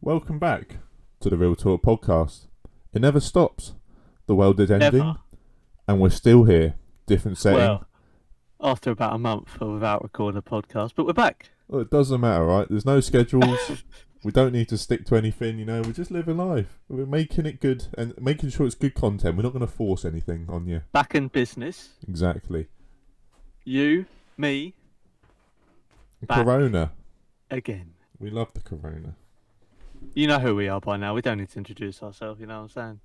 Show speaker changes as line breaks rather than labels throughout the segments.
Welcome back to the Real Talk podcast. It never stops. The world is ending,
Never.
and we're still here. Different setting.
Well, after about a month without recording a podcast, but we're back.
Well, it doesn't matter, right? There's no schedules. We don't need to stick to anything, you know. We're just living life. We're making it good and making sure it's good content. We're not going to force anything on you.
Back in business.
Exactly.
You, me, back.
Corona.
Again.
We love the Corona.
You know who we are by now. We don't need to introduce ourselves, you know what I'm saying?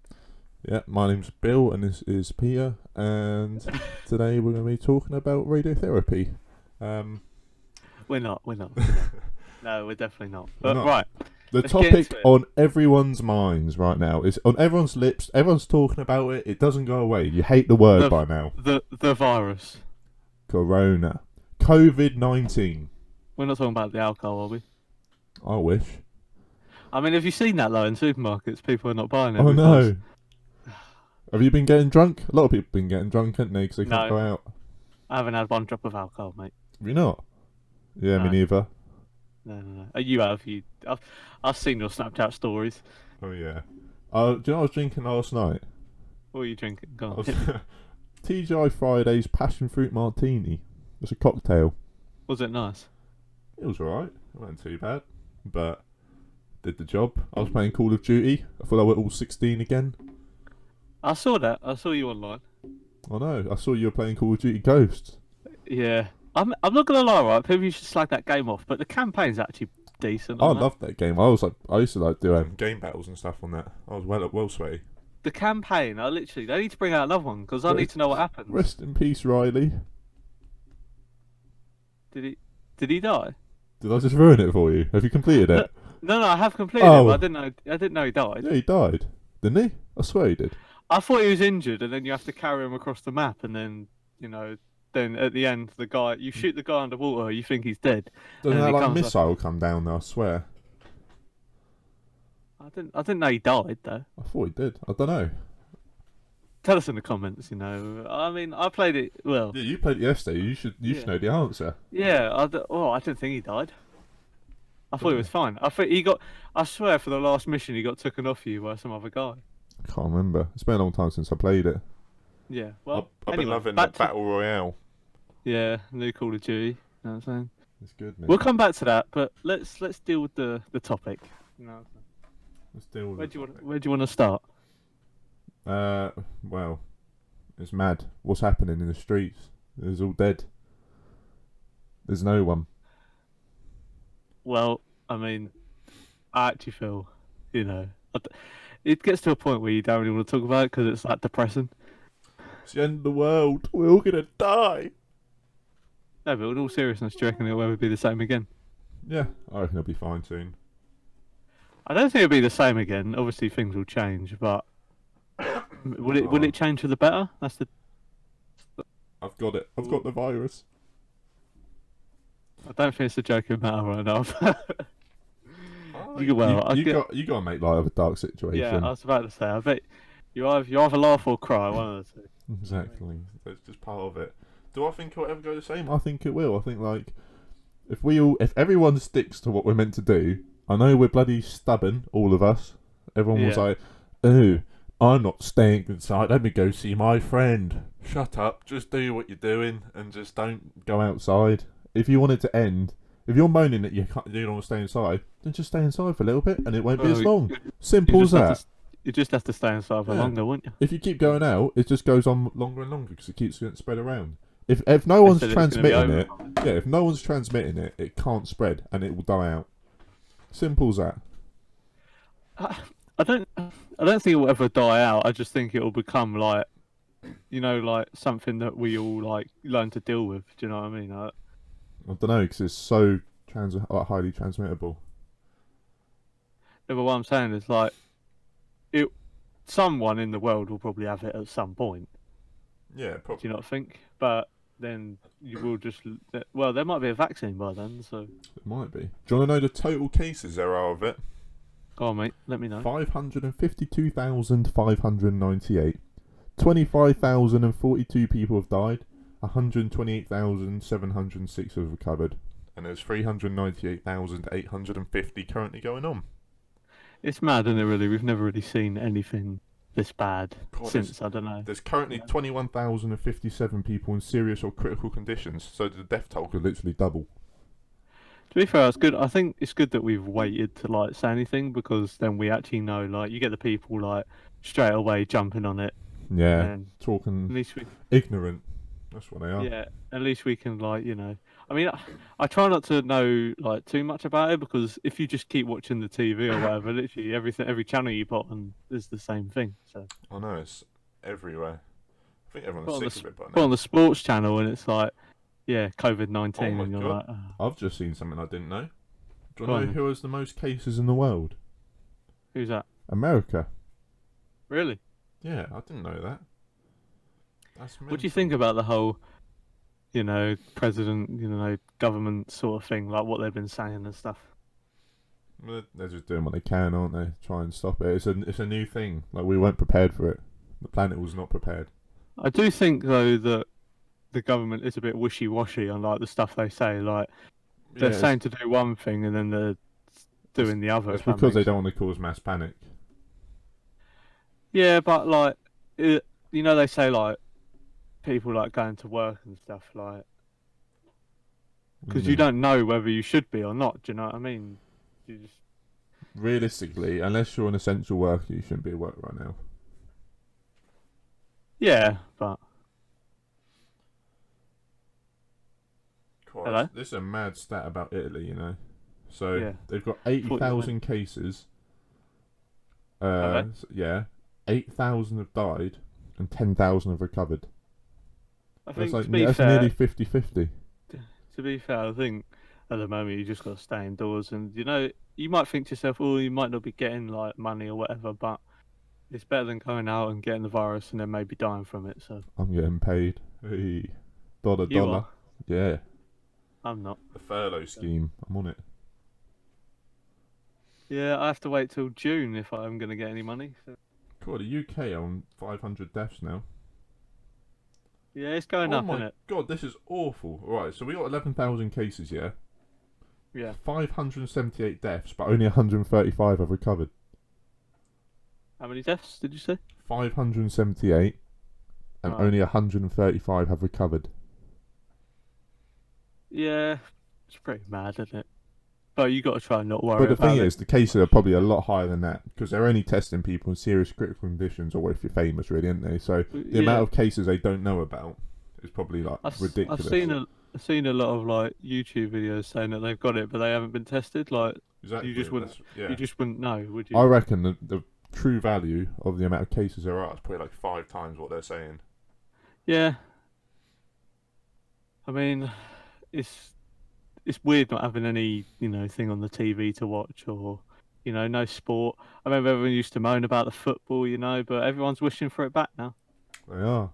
Yeah, my name's Bill and this is Peter, and today we're going to be talking about radiotherapy.
We're not. No, we're definitely not.
We're
But
not.
right.
The
Let's get
topic
into it.
on everyone's minds right now. It's on everyone's lips. Everyone's talking about it. It doesn't go away. You hate the word by now.
The virus.
Corona. COVID-19.
We're not talking about the alcohol, are we?
I wish.
I mean, have you seen that though in supermarkets? People are not buying it.
Oh
because-
no. Have you been getting drunk? A lot of people have been getting drunk, haven't they? Because they can't
No.
go out.
I haven't had one drop of alcohol, mate.
Have you not? Yeah,
No.
me neither.
No. You have. I've seen your Snapchat stories.
Oh yeah. Do you know what I was drinking last night?
What are you drinking? Go
I
on.
was TGI Friday's passion fruit martini. It's a cocktail.
Was it nice?
It was alright. It wasn't too bad. But did the job. I was playing Call of Duty. I thought I went all 16 again.
I saw that. I saw you online.
I know. I saw you were playing Call of Duty Ghosts.
Yeah. I'm not gonna lie, right? People should slag that game off, but the campaign's actually decent.
I
on that.
loved that game. I used to do game battles and stuff on that. I was well sweaty.
The campaign. They need to bring out another one because I need to know what happened.
Rest in peace, Riley.
Did he die?
Did I just ruin it for you? Have you completed it?
No, I have completed it.
Oh.
But I didn't know he died.
Yeah, he died. Didn't he? I swear he did.
I thought he was injured, and then you have to carry him across the map, and then then at the end, you shoot the guy underwater. You think he's dead.
Doesn't
And
that
he
like
comes up-
missile come down there? I swear.
I didn't know he died though.
I thought he did. I don't know.
Tell us in the comments. I mean, I played it well.
Yeah, you played it yesterday. You should
Yeah.
know the answer.
Yeah, I didn't think he died. I thought he was fine. I think he got. I swear, for the last mission, he got taken off you by some other guy.
I can't remember. It's been a long time since I played it.
Yeah. Well,
I've been
anyway,
loving
back
the
to-
Battle Royale.
Yeah, new Call of Duty. You know what I'm saying?
It's good, man.
We'll come back to that, but let's deal with the topic.
Let's deal with
Where
it.
do you want to start?
Well, it's mad. What's happening in the streets? It's all dead. There's no one.
Well, I mean, I actually feel, it gets to a point where you don't really want to talk about it because it's like depressing.
It's the end of the world. We're all gonna die.
No, but in all seriousness, do you reckon it'll ever be the same again?
Yeah, I reckon it'll be fine soon.
I don't think it'll be the same again. Obviously, things will change, but will it change for the better? That's the.
I've got it. I've got the virus.
I don't think it's a joking matter right now.
You
Well,
gotta make light of a dark situation.
yeah, I was about to say. I bet you either laugh or cry. One of the two.
Exactly. That's just part of it. Do I think it'll ever go the same? I think it will. I think if everyone sticks to what we're meant to do. I know we're bloody stubborn, all of us. Everyone was
Yeah.
like, "Oh, I'm not staying inside. Let me go see my friend." Shut up. Just do what you're doing and just don't go outside. If you want it to end, if you're moaning that you don't want to stay inside, then just stay inside for a little bit and it won't be as long. Simple as that.
You just have to stay inside for
Yeah.
longer, won't you?
If you keep going out, it just goes on longer and longer because it keeps getting spread around. If no one's
They said it's gonna be
transmitting
over.
it, yeah, if no one's transmitting it, it can't spread and it will die out. Simple as that.
I don't think it will ever die out. I just think it will become like something that we all learn to deal with. Do you know what I mean?
I don't know because it's so highly transmittable.
But what I'm saying is someone in the world will probably have it at some point.
Yeah,
Do
probably.
you not think? But then you will just there might be a vaccine by then. So
It might be. Do you want to know the total cases there are of it?
go on, mate. Let me know.
552,598. 25,042 people have died. 128,706 have recovered. And there's 398,850 currently going on.
It's mad, isn't it? Really, we've never really seen anything this bad
God,
since. I don't know.
there's currently
Yeah.
21,057 people in serious or critical conditions, so the death toll could literally double.
To be fair, it's good. I think it's good that we've waited to like say anything because then we actually know. Like, you get the people like straight away jumping on it, and
Yeah,
then
talking
at least we,
ignorant. That's what they are.
yeah, at least we can like I mean, I try not to know like too much about it because if you just keep watching the TV or whatever, literally every channel you put on is the same thing. So
I know, it's everywhere. I think everyone's
put on
sick of it by
put on
now.
the sports channel and it's like, yeah, COVID
Oh
19,
my
and you're
god,
like, oh,
I've just seen something I didn't know. Do you
go on
know
then.
who has the most cases in the world?
Who's that?
America.
Really?
Yeah, I didn't know that. That's
What do you
mental.
think about the whole, president, government sort of thing, like what they've been saying and stuff?
Well, they're just doing what they can, aren't they? Try and stop it. It's a new thing. Like, we weren't prepared for it. The planet was not prepared.
I do think though that the government is a bit wishy-washy on like the stuff they say. Like they're
Yeah,
saying to do one thing and then they're
it's,
doing the other.
it's
If that
because they
makes
don't
sense.
want to cause mass panic.
Yeah, but like, they say like people like going to work and stuff like
What do you
because you
mean?
don't know whether you should be or not. Do you know what I mean? You just
Realistically, unless you're an essential worker, you shouldn't be at work right now.
yeah, but
Christ,
hello.
this is a mad stat about Italy, you know. So
Yeah,
they've got
thought you went.
80,000 cases.
Have they?
Yeah, 8,000 have died and 10,000 have recovered.
I
That's
think
like that's nearly 50-50.
to be fair, I think at the moment you just got to stay indoors, and you might think to yourself, oh, you might not be getting like money or whatever, but it's better than going out and getting the virus and then maybe dying from it. So
I'm getting paid. Hey, dollar
you
dollar.
are,
Yeah,
I'm not.
the furlough scheme. I'm on it.
Yeah, I have to wait till June if I'm going to get any money. So.
God, the UK on 500 deaths now.
Yeah, it's going
Oh
up, isn't
my
it?
god, this is awful. Right, so we got 11,000 cases, yeah?
Yeah.
578 deaths, but only 135 have recovered.
How many deaths did you say?
578, and
Right.
only 135 have recovered.
Yeah, it's pretty mad, isn't it? But you got to try and not
But
worry
the thing
about it.
is, the cases are probably a lot higher than that because they're only testing people in serious critical conditions or if you're famous, really, aren't they? So the amount
Yeah,
of cases they don't know about is probably like
I've
ridiculous.
seen a lot of like YouTube videos saying that they've got it, but they haven't been tested. Like
Exactly.
you
Yeah.
just wouldn't know, would
I
you?
reckon the true value of the amount of cases there are is probably like 5 times what they're saying.
Yeah, I mean, it's it's weird not having any thing on the TV to watch or no sport. I remember everyone used to moan about the football, but everyone's wishing for it back now.
They are.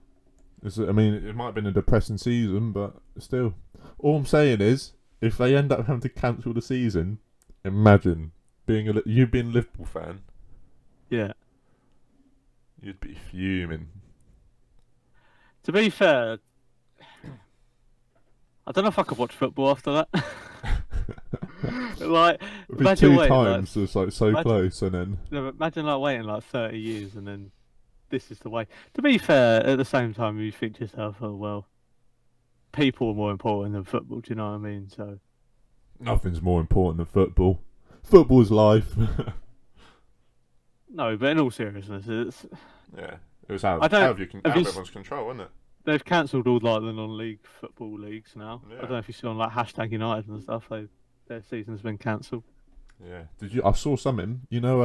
I mean, it might have been a depressing season, but still. All I'm saying is, if they end up having to cancel the season, imagine you being a Liverpool fan,
Yeah.
you'd be fuming.
To be fair, I don't know if I could watch football after that. Like,
It'd be
imagine
two
waiting like
times, it's like so
imagine,
close, and then
no, imagine like waiting like 30 years and then this is the way. To be fair, at the same time, you think to yourself, oh well, people are more important than football. Do you know what I mean? So
nothing's more important than football. Football's life.
no, but in all seriousness, it's
Yeah, it was
I don't.
out of
Have you?
everyone's control, wasn't it?
They've cancelled all like the non-league football leagues now. I
Yeah,
don't know if you see on like hashtag United and stuff. Their season's been cancelled.
yeah. Did you? I saw something. You're not.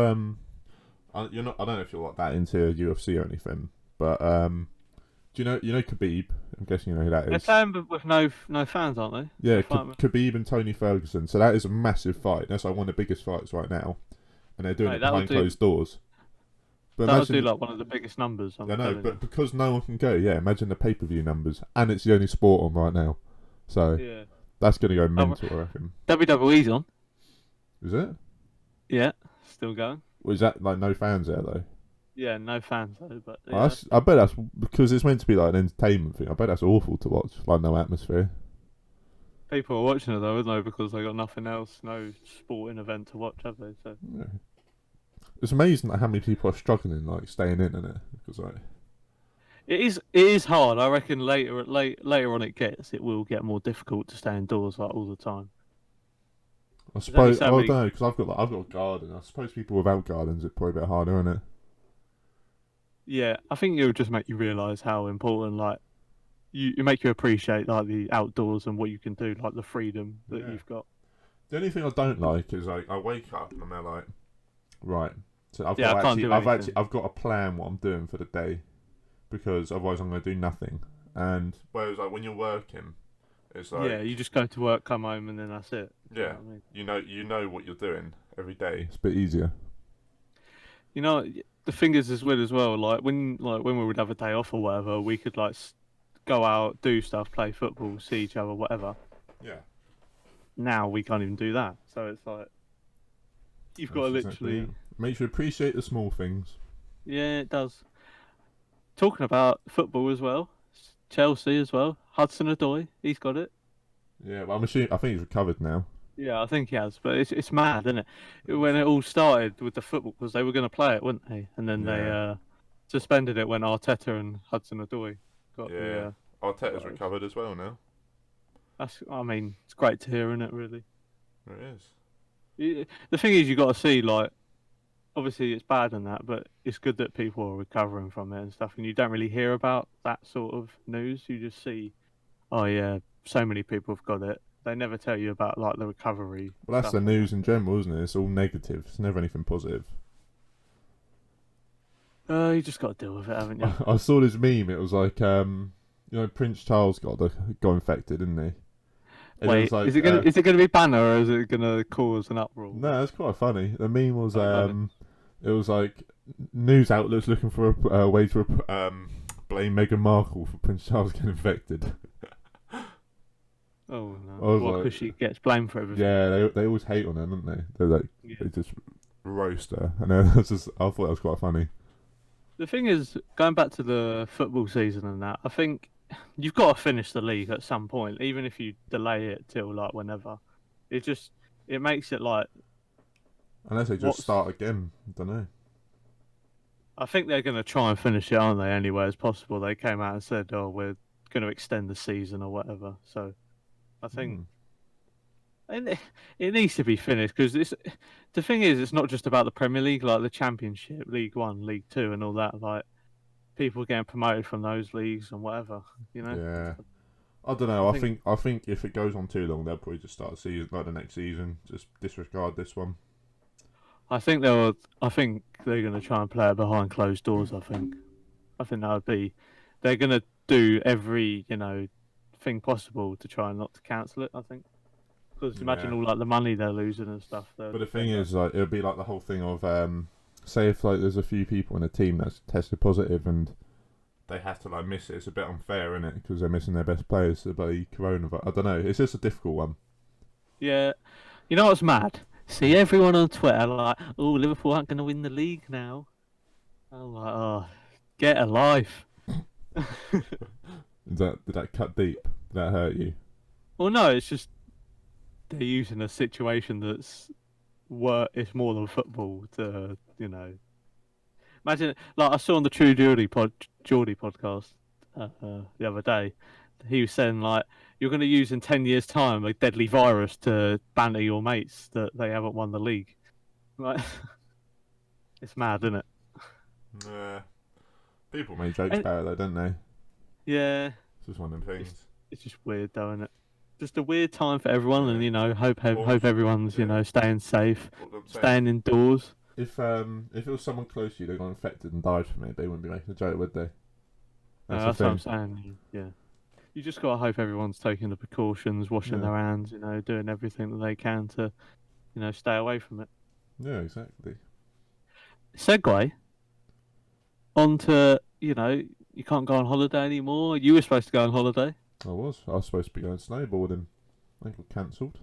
I don't know if you're like that into UFC or anything, but do you know Khabib? I'm guessing you know who that
They're
is.
playing with no fans, aren't they?
Yeah,
They're fighting
Khabib and Tony Ferguson. So that is a massive fight. That's like one of the biggest fights right now, and they're doing
Mate,
it behind closed doors. But
that'll do
imagine,
like one of the biggest numbers. I'm
I know,
telling you.
but because no one can go, yeah. Imagine the pay-per-view numbers, and it's the only sport on right now, so
Yeah.
that's gonna go
Oh,
mental. I reckon.
WWE's on.
Is it?
Yeah, still going.
Or is that like no fans there though?
Yeah, no fans though, but
Oh,
yeah.
I bet that's because it's meant to be like an entertainment thing. I bet that's awful to watch. Like no atmosphere.
People are watching it though, aren't they? Because they got nothing else, no sporting event to watch, have they? So
Yeah. It's amazing like, how many people are struggling like staying in it because like
It is hard. I reckon later on it will get more difficult to stay indoors like all the time.
I
There's only
suppose I
so
don't
many.
know because I've got a garden. I suppose people without gardens it's probably a bit harder, isn't it?
Yeah, I think it would just make you realise how important like you make you appreciate like the outdoors and what you can do, like the freedom that
Yeah.
you've got.
The only thing I don't like is like I wake up and I'm there like right. So
Yeah, I can't do anything.
I've got to plan what I'm doing for the day because otherwise I'm going to do nothing. And whereas like when you're working, it's
Yeah,
like
you just go to work, come home, and then that's it. Do you
yeah,
know what I mean?
you know what you're doing every day. It's a bit easier.
You know, the thing is as well as well. Like when we would have a day off or whatever, we could like go out, do stuff, play football, see each other, whatever.
Yeah,
Now we can't even do that. So it's like you've got to
that's exactly it.
literally.
Makes you appreciate the small things.
Yeah, it does. Talking about football as well, Chelsea as well. Hudson Odoi, he's got it.
Yeah, well, I'm assuming I think he's recovered now.
Yeah, I think he has, but it's mad, isn't it?
It's,
When it all started with the football, because they were going to play it, weren't they? And then they
yeah,
suspended it when Arteta and Hudson Odoi got
yeah.
the
Arteta's
virus.
recovered as well now.
I mean, it's great to hear, isn't it? Really.
It is.
The thing is, you got to see like, obviously it's bad and that, but it's good that people are recovering from it and stuff, and you don't really hear about that sort of news. You just see, oh yeah, so many people have got it. They never tell you about like the recovery
Well, that's
stuff
the
and that.
news in general, isn't it? It's all negative. It's never anything positive.
You just got to deal with it, haven't you?
I saw this meme. It was like, Prince Charles got infected, didn't he? And it was
Wait, is
like,
it gonna be banner or is it gonna cause an uproar?
no, it's quite funny. The meme was,
Oh, funny.
it was like news outlets looking for a way to blame Meghan Markle for Prince Charles getting infected.
Oh
I
no!
was
Well,
like,
because she gets blamed for everything.
yeah, they always hate on her, don't they?
Yeah.
They just roast her, and then I thought that was quite funny.
The thing is, going back to the football season and that, I think you've got to finish the league at some point, even if you delay it till like whenever. It just it makes it like
Unless they just
what's.
start again, I don't know.
I think they're going to try and finish it, aren't they? Anyway, as possible. They came out and said, "Oh, we're going to extend the season or whatever." So I think
Hmm.
it needs to be finished because it's the thing is, it's not just about the Premier League, like the Championship, League One, League Two, and all that. Like people getting promoted from those leagues and whatever. You know,
Yeah, I don't
I
know.
think
I think if it goes on too long, they'll probably just start a season like the next season. Just disregard this one.
I think they're going to try and play it behind closed doors. I think that would be. They're going to do every thing possible to try and not to cancel it. I think because imagine
Yeah,
all like the money they're losing and stuff.
but the
They're
thing
going.
is, like, it'll be like the whole thing of say if like there's a few people in a team that's tested positive and they have to like miss it. It's a bit unfair, isn't it? Because they're missing their best players to the coronavirus. I don't know. It's just a difficult one.
Yeah, you know what's mad? See everyone on Twitter like, oh, Liverpool aren't going to win the league now. I'm like, oh, get a life.
Did that cut deep? Did that hurt you?
Well, no, it's just they're using a situation that's it's more than football to imagine. Like I saw on the Geordie podcast the other day, he was saying like you're going to use in 10 years' time a deadly virus to banter your mates that they haven't won the league. Like it's mad, isn't it?
Yeah. People make jokes
And
about it, though, don't they?
yeah,
It's just one of them
it's
things.
it's just weird, though, isn't it? Just a weird time for everyone, and
Yeah. Well,
hope everyone's
yeah.
staying safe,
What I'm saying,
staying indoors.
if it was someone close to you that got infected and died from it, they wouldn't be making a joke, would they? That's the
That's what I'm
thing.
saying. Yeah, you just gotta hope everyone's taking the precautions, washing
Yeah.
their hands, doing everything that they can to, stay away from it.
Yeah, exactly.
Segue onto, you can't go on holiday anymore. You were supposed to go on holiday.
I was supposed to be going snowboarding. I think it got cancelled.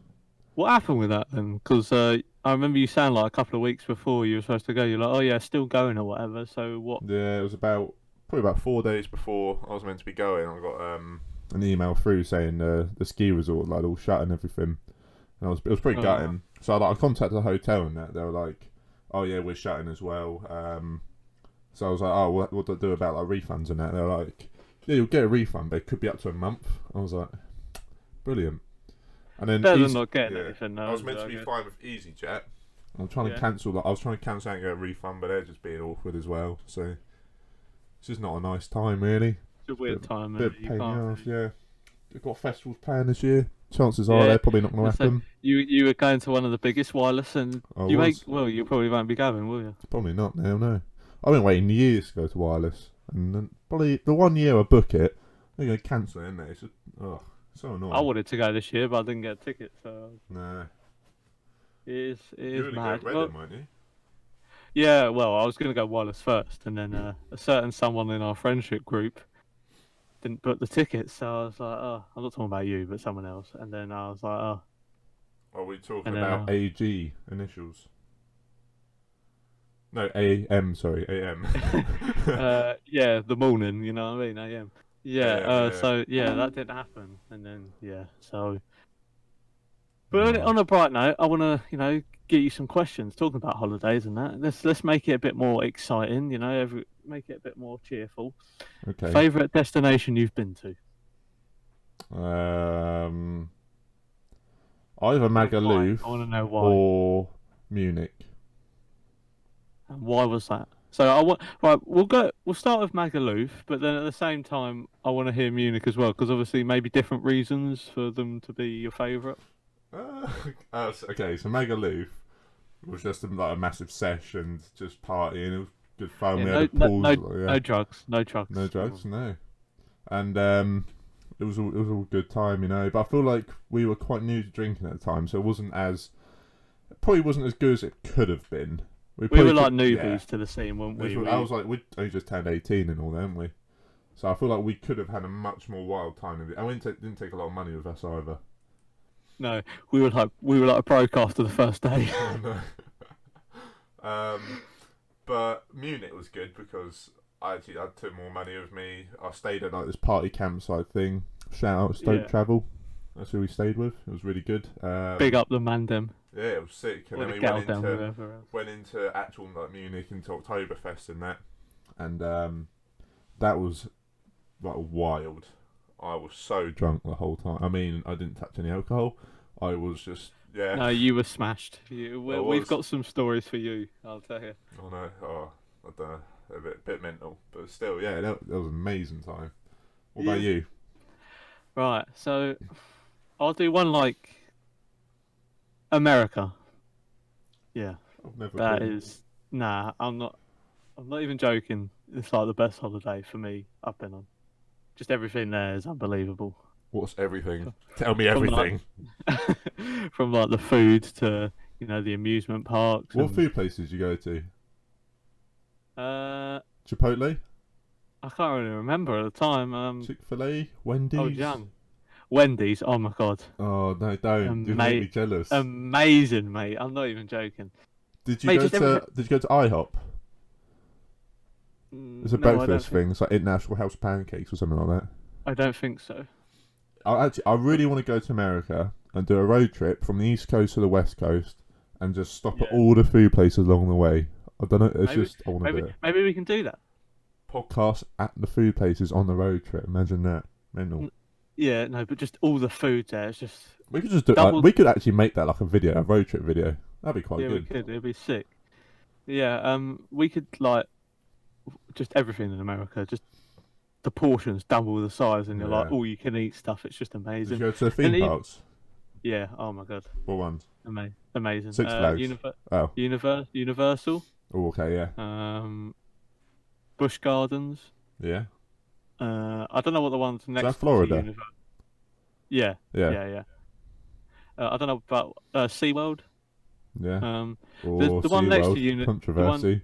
What happened with that then? Because I remember you saying like a couple of weeks before you were supposed to go. You're like, oh yeah, still going or whatever. So what?
Yeah, it was probably about 4 days before I was meant to be going. I got an email through saying the ski resort all shut and everything. And it was pretty
Uh,
gutting. So I contacted the hotel and that they were like, oh yeah, we're shutting as well. So I was like, oh, what do I do about like refunds and that? They're like, yeah, you'll get a refund, but it could be up to a month. I was like, brilliant. And then
Better than
easy,
not getting
yeah,
anything,
I
though,
was
is it,
meant to
I
be
guess?
fine with EasyJet. I'm trying to
Yeah.
cancel that. I was trying to cancel and get a refund, but they're just being awkward as well. So it's just not a nice time, really.
It's a
Bit,
weird time,
bit
and
of
you
pain in
can't
the ass,
really.
yeah. They've got festivals planned this year. Chances are
Yeah.
they're probably not going to
So
happen.
you were going to one of the biggest wireless, and
I
you make
was.
well. You probably won't be going, will you?
Probably not now, no. I've been waiting years to go to wireless. And then probably the 1 year I book it, they're going to cancel it, isn't they? It's just, oh, so
I
annoying.
wanted to go this year, but I didn't get a ticket, so
No.
it
You
is
were going to go
mad.
Reading,
Well,
weren't you?
yeah. Well, I was going to go wireless first, and then a certain someone in our friendship group didn't book the ticket, so I was like, oh, I'm not talking about you, but someone else. And then I was like, oh,
Or are we talking
and then
about AG initials? No, AM, sorry, AM.
yeah, the morning, you know what I mean? AM. Yeah.
AM, yeah.
So yeah, that didn't happen, and then yeah, so. But
Oh,
on a bright note, I want to, get you some questions talking about holidays and that. Let's make it a bit more exciting, make it a bit more cheerful.
okay.
Favorite destination you've been to?
Um, Either
And why?
Magaluf
I want to know why.
or Munich.
And why was that? So I want right. We'll start with Magaluf, but then at the same time, I want to hear Munich as well, because obviously maybe different reasons for them to be your favorite.
Uh, okay, so Magaluf was just like a massive sesh and just partying. It was good fun.
Yeah,
We had a pool, yeah.
no drugs, no drugs.
No drugs, no. And it was all good time, you know. But I feel like we were quite new to drinking at the time, so it probably wasn't as good as it could have been. We
We
probably
were like
could, yeah.
newbies to the scene, weren't we?
I was like, we only just turned 18 and all, then we. So I feel like we could have had a much more wild time. I didn't take a lot of money with us either.
No, we were like broke after the first day.
Oh no. But Munich was good because I took more money with me. I stayed at like this party campsite thing. Shout out Stoke
Yeah.
Travel. That's who we stayed with. It was really good.
Big up the Mandem.
Yeah, it was sick. And
Or
then
the
we
Galdem, whoever else.
went into actual like Munich into Oktoberfest and that, and that was like wild. I was so drunk the whole time. I mean, I didn't touch any alcohol. I was just yeah.
No, you were smashed.
I
We've
was.
got some stories for you, I'll tell you.
Oh no. Oh, I don't know. A bit mental, but still, yeah, that was an amazing time. What about
Yeah.
you?
Right, so I'll do one like America. Yeah,
I've never
that
been.
is. Nah, I'm not even joking. It's like the best holiday for me I've been on. Just everything there is unbelievable.
What's everything? Tell me
From like,
everything.
from like the food to the amusement parks
What
and
food places did you go to?
uh
Chipotle,
I can't really remember at the time.
Chick-fil-A,
I was
Wendy's.
young. Wendy's, oh my god,
Oh no, don't! You make me jealous.
amazing, mate. I'm not even joking,
Did you
mate.
go
Just
to
everything.
Did you go to IHOP? It's a
No, I don't
breakfast
think.
thing. It's like International House Pancakes or something like that.
I don't think so.
I really want to go to America and do a road trip from the East Coast to the West Coast and just stop at
Yeah,
all the food places along the way. I don't know. It's
maybe,
just I want to do it.
maybe we can do that.
Podcast at the food places on the road trip. Imagine that. Mental.
Yeah, no, but just all the food there. It's just
We could just do.
double.
We could actually make that like a video, a road trip video. That'd be quite
Yeah, we
good.
could. It'd be sick. Yeah, we could like just everything in America. Just the portions double the size, and you're like
Yeah.
all you can eat stuff. It's just
Did you
amazing.
go to the
And
theme parks?
yeah, oh my god,
What ones?
amazing.
Six Flags. Oh.
Universal.
Oh, okay, yeah.
Busch Gardens.
Yeah.
I don't know what the ones
Is
next
that
to
Florida?
Universal. Yeah,
Yeah.
yeah. I don't know about SeaWorld.
Yeah.
Um,
Or
the one next to
SeaWorld.
the one
Controversy.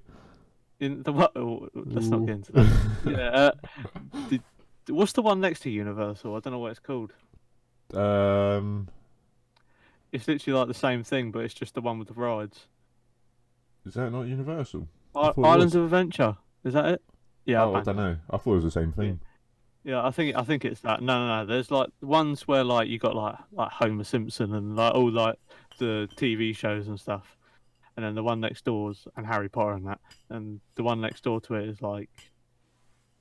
in the what? Oh, let's not
Ooh.
get into that. Yeah. What's the one next to Universal? I don't know what it's called.
um,
It's literally like the same thing, but it's just the one with the rides.
is that not Universal? I thought it
Islands
was.
of Adventure. Is that it? Yeah,
Oh, I
bang
don't
on.
know. I thought it was the same thing.
Yeah, I think it's that. No. There's like ones where like you got like Homer Simpson and like all like the TV shows and stuff. and then the one next door's and Harry Potter and that, and the one next door to it is like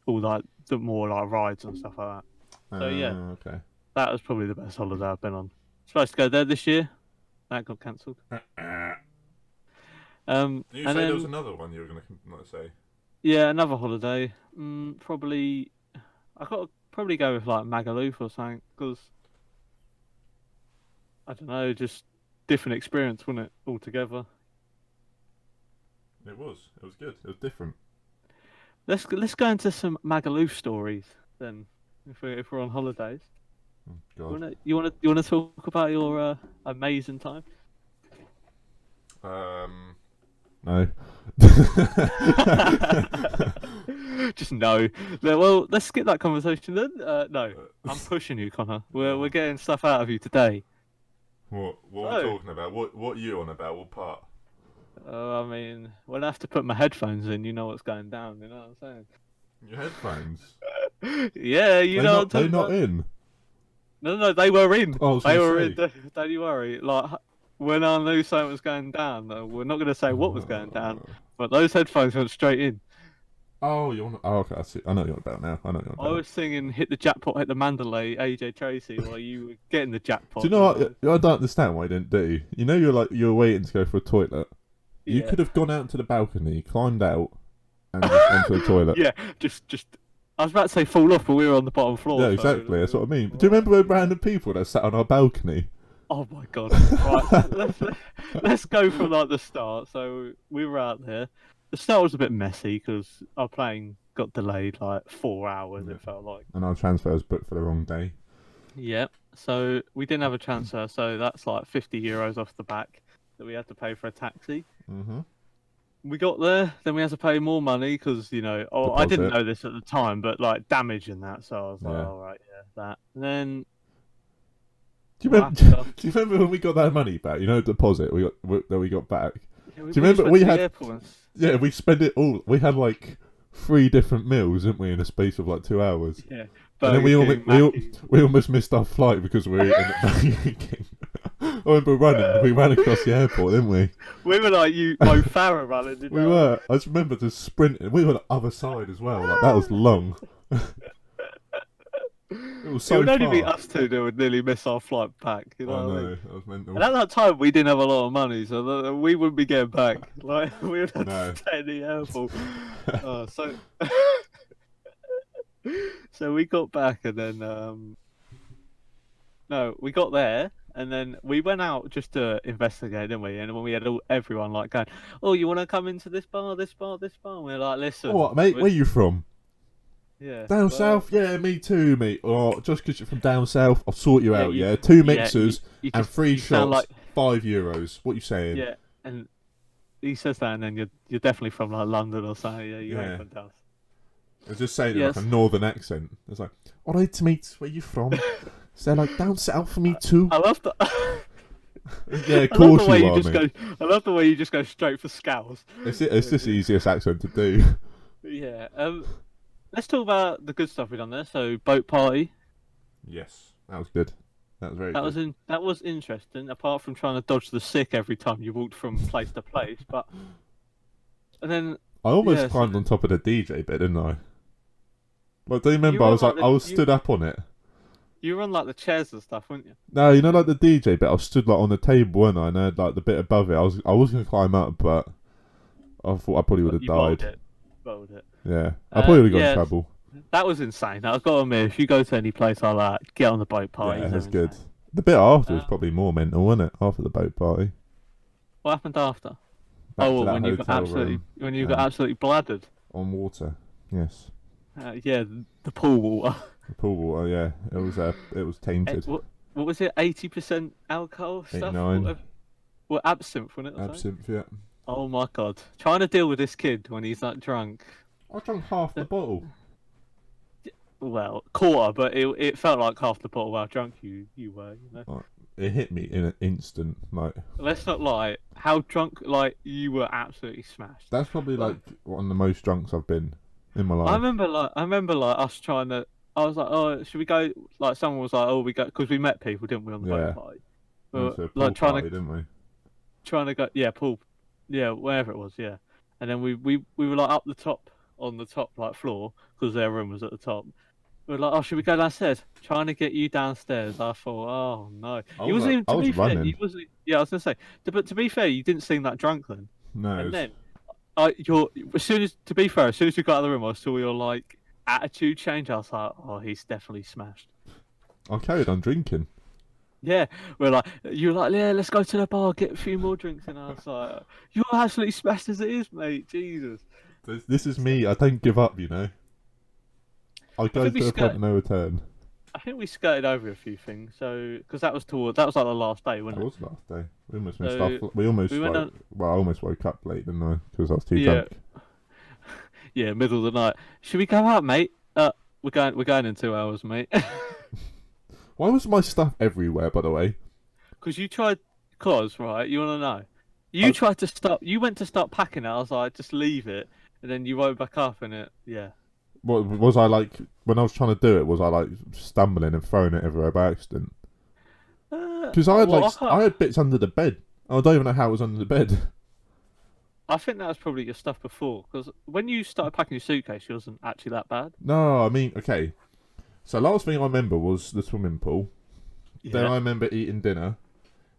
all like the more like rides and stuff like that. So yeah,
Okay.
that was probably the best holiday I've been on. Supposed to go there this year, that got cancelled.
Did you
And
say there was
then
another one you were going to not say?
yeah, another holiday. Probably I got to probably go with like Magaluf or something because I don't know, just different experience, wasn't it, altogether?
It was. It was good. It was different.
Let's go into some Magaluf stories then. If we're on holidays,
Oh, God.
you wanna talk about your amazing time?
No.
Just no. Well, let's skip that conversation then. No, I'm pushing you, Connor. We're getting stuff out of you today.
What are we talking about? What are you on about? What part?
I mean, when I have to put my headphones in, you know what's going down. You know what I'm
Your headphones.
saying? Yeah, you
They
know what I'm
not. They
talking
not
about.
in.
No, they were in.
Oh, I was
They
gonna
were in.
say.
Don't you worry. Like when I knew something was going down, we're not going to say what was going down, but those headphones went straight in.
Oh, you want? Oh, okay. I see. I know what you're on about now. I know what you're
I
on about.
was singing "Hit the Jackpot, Hit the Mandalay," AJ Tracy, while you were getting the
Do you
jackpot.
know what? I don't understand why you didn't do. You know, you're waiting to go for a toilet. You
Yeah.
could have gone out to the balcony, climbed out, and just gone to the toilet.
Yeah, just. I was about to say fall off, but we were on the bottom floor.
Yeah,
So,
exactly. That's what I mean. Do you remember when random people that sat on our balcony?
oh my god! Right, let's go from like the start. So we were out there. The start was a bit messy because our plane got delayed like 4 hours.
Yeah.
It felt like.
And our transfer was booked for the wrong day.
Yeah. So we didn't have a transfer, so that's like €50 off the back that we had to pay for a taxi.
Mm-hmm.
We got there, then we had to pay more money because I didn't
Deposit.
know this at the time, but like damage and that. So I was like,
Yeah.
all right, yeah, that. And then
Do you
what
remember?
happened?
Do you remember when we got that money back? You know, the deposit that we got back.
Yeah,
Do you
just
remember
went
we
to the
had?
airport
Yeah, we spent it all. We had like 3 different meals, didn't we, in a space of like 2 hours?
yeah,
And then
Burger King, Mackey's.
we almost missed our flight because we were eating at Burger King. I remember running. We ran across the airport, didn't we?
We were like you, Mo Farah running. You
We
know?
were. I just remember just sprinting. We were on the other side as well. Like that was long. It was
It
so
would only be
far.
us two that would nearly miss our flight back. You
I
know what I mean?
know. That was mental.
And at that time, we didn't have a lot of money, so we wouldn't be getting back. Like we would have
No.
to stay in the airport. So, so we got back, and then no, we got there, and then we went out just to investigate, didn't we? And when we had everyone like going, "Oh, you want to come into this bar, this bar, this bar?" And we're like, "Listen,
Oh, what, mate? Where you from?
yeah,
Down
well,
south? Yeah, me too, mate. Oh, just 'cause you're from down south, I'll sort you
yeah,
out. Yeah, 2
yeah,
mixers and 3
you sound
shots.
like
€5. What you saying?
yeah." And he says that, and then you're definitely from like London or something. Yeah, you
Yeah.
ain't from down.
I was just saying it
Yes.
like a northern accent. It's like, all right, mate, where you from? So like down south for me too.
I love the.
Yeah, of
I love
course
the way
you
you
are,
just
mate.
go. I love the way you just go straight for scouse.
It's just the easiest accent to do.
Yeah. Let's talk about the good stuff we've done there. So boat party.
Yes, that was good. That was very
That
good.
was that was interesting. Apart from trying to dodge the sick every time you walked from place to place, but and then
I almost
yeah,
climbed on top of the DJ bit, didn't I? Like, do you
you
remember?
were
I
on
was like,
like
I was
you,
stood up on it.
you were on like the chairs and stuff, weren't you?
No, you know, like the DJ bit. I was stood like on the table, weren't I? And I had like the bit above it. I was gonna climb up, but I thought I probably would have
You bottled
died.
it. Bottled it.
Yeah, I probably would have got in
Yeah,
trouble.
that was insane. I've got to admit, if you go to any place like that, get on the boat parties.
Yeah,
They're
that's good.
insane.
The bit after was
Uh,
probably more mental, wasn't it? After the boat party,
what happened after?
back
Oh,
to
well,
that hotel room
when you got
and
absolutely bladdered.
on water. Yes,
Yeah, the pool water.
the pool water. Yeah, it was tainted.
What was it? 80% alcohol stuff.
89
Well, absinthe, wasn't it? Or something?
absinthe. Yeah,
Oh my god! Trying to deal with this kid when he's that drunk.
I drank half the bottle.
Well, quarter, but it felt like half the bottle. How drunk you were, you know.
Like, it hit me in an instant. Like
Let's not lie. How drunk? Like you were absolutely smashed.
that's probably like one of the most drunks I've been in my life.
I remember like us trying to. I was like, oh, should we go? Like someone was like, oh, we go because we met people, didn't we, on the
Yeah.
boat party?
We went to a pool
Like
party, didn't we?
trying to go. Yeah, pool. yeah, wherever it was, yeah. And then we were like up the top on the top like floor because their room was at the top. We were like, oh, should we go downstairs? Trying to get you downstairs. I thought, oh no, you wasn't even.
I
To
was
be fair, you
running.
wasn't. Yeah, I was gonna say, but to be fair, you didn't seem that drunk then.
No,
And then, you're as soon as to be fair, as soon as we got out of the room, I saw your like attitude change. I was like, oh, he's definitely smashed.
I carried on drinking.
Yeah, we're like, you were like, yeah, let's go to the bar, get a few more drinks, and I was like, you're absolutely smashed as it is, mate. Jesus.
This is me. I don't give up. You know. I
I
go
think we
to the point
skirt.
of no return.
I think we skirted over a few things, so because that was like the last day,
That
wasn't it?
was the last day. We almost missed
So
off. We almost
we went
like,
on.
well, I almost woke up late, didn't I? Because I was too
Yeah,
drunk.
yeah, middle of the night. Should we go out, mate? We're going in 2 hours, mate.
Why was my stuff everywhere? By the way,
Because you tried. Cause right, you want to know? You
I,
tried to stop. You went to start packing it. I was like, just leave it, and then you woke back up, and it. Yeah.
what was I like when I was trying to do it? Was I like stumbling and throwing it everywhere by accident? Because I had
Well,
like
I can't.
I had bits under the bed. I don't even know how it was under the bed.
I think that was probably your stuff before, because when you started packing your suitcase, it wasn't actually that bad.
No, I mean, okay. So last thing I remember was the swimming pool. Then
Yeah.
I remember eating dinner,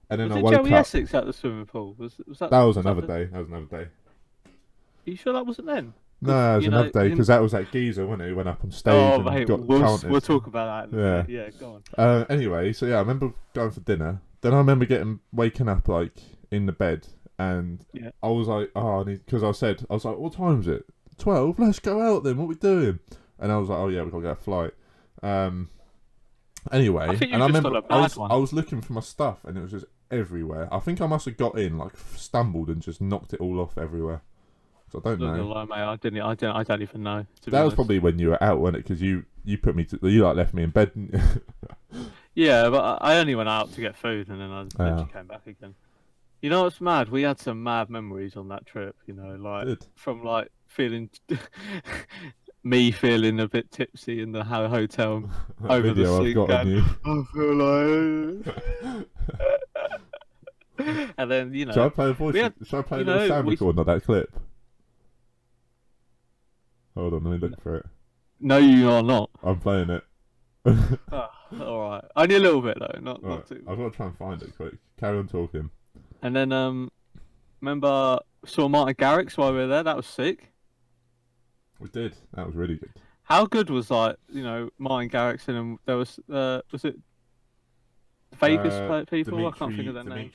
and then
Was
I
it
woke
Joey
up.
Essex at the swimming pool? Was that?
That was
Was that
another
the,
day. That was another day.
Are you sure that wasn't then?
No, it was
You know,
another day because that was that geezer, wasn't it? Who went up on stage
oh
and
mate,
got
we'll
counted.
talk about that in a
Yeah.
minute. Yeah, go on.
Anyway, so yeah, I remember going for dinner. Then I remember waking up like in the bed, and
Yeah.
I was like, oh, because I was like, what time is it? 12. Let's go out then. What are we doing? And I was like, oh yeah, we got to get a flight. Anyway,
I think
and
you've
I
just
remember
got a bad one.
I was looking for my stuff, and it was just everywhere. I think I must have got in, like stumbled, and just knocked it all off everywhere. So I don't
Not gonna
know.
lie, mate. I don't even know. To be
That was
honest.
probably when you were out, wasn't it? Because you put me to you like left me in bed. Didn't you?
Yeah, but I only went out to get food, and then I eventually came back again. You know what's mad? We had some mad memories on that trip. You know, like
Good.
from like feeling, me feeling a bit tipsy in the hotel
That
over the
video I've
sink,
got on
going,
you.
I feel like, and then you
Should I
know,
play a voice?
we had,
Should I play a
you
little
know,
sound
we
recording of that clip? Hold on, let me look for it.
no, you are not.
I'm playing it.
Oh, all right, only a little bit though, not
Right,
too.
I've got to try and find it quick. Carry on talking.
And then remember saw Martin Garrix while we were there. That was sick.
We did. That was really good.
How good was like Martin Garrix and there was it Vegas people? I can't think of their name.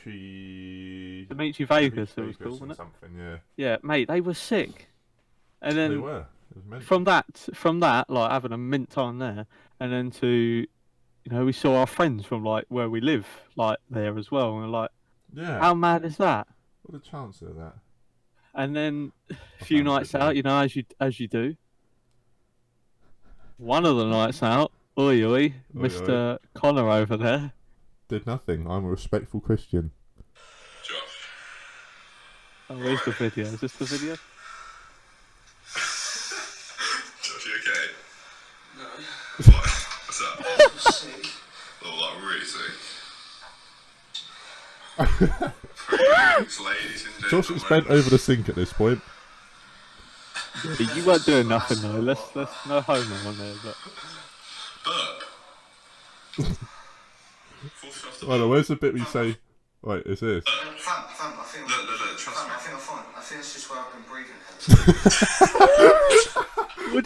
Dimitri Vegas. It was cool, wasn't it?
Something, yeah.
Yeah, mate, they were sick. And
They
then
were. It was meant.
from that, like having a mint time there, and then to we saw our friends from like where we live, like there as well, and we're like,
Yeah.
how mad is that?
What are the chances of that?
And then a
I
few
found it
nights
there.
out, as you do. One of the nights out, oi oi,
Oi,
Mr. Connor over there.
Did nothing. I'm a respectful Christian.
Josh.
Oh, where's the video? Is this the video?
Josh, you okay?
No.
What's up?
Sick.
Oh, like really sick. Greetings, ladies and gentlemen.
Josh is bent over the sink at this point.
You weren't doing nothing though. Let's no homo on there, but
Burp. Full shot of
Right, where's the bit where you say, right, it's this?
Fam, I think
Look, trust
fam,
me.
I think I'm fine. I think it's just where I've been breathing.
what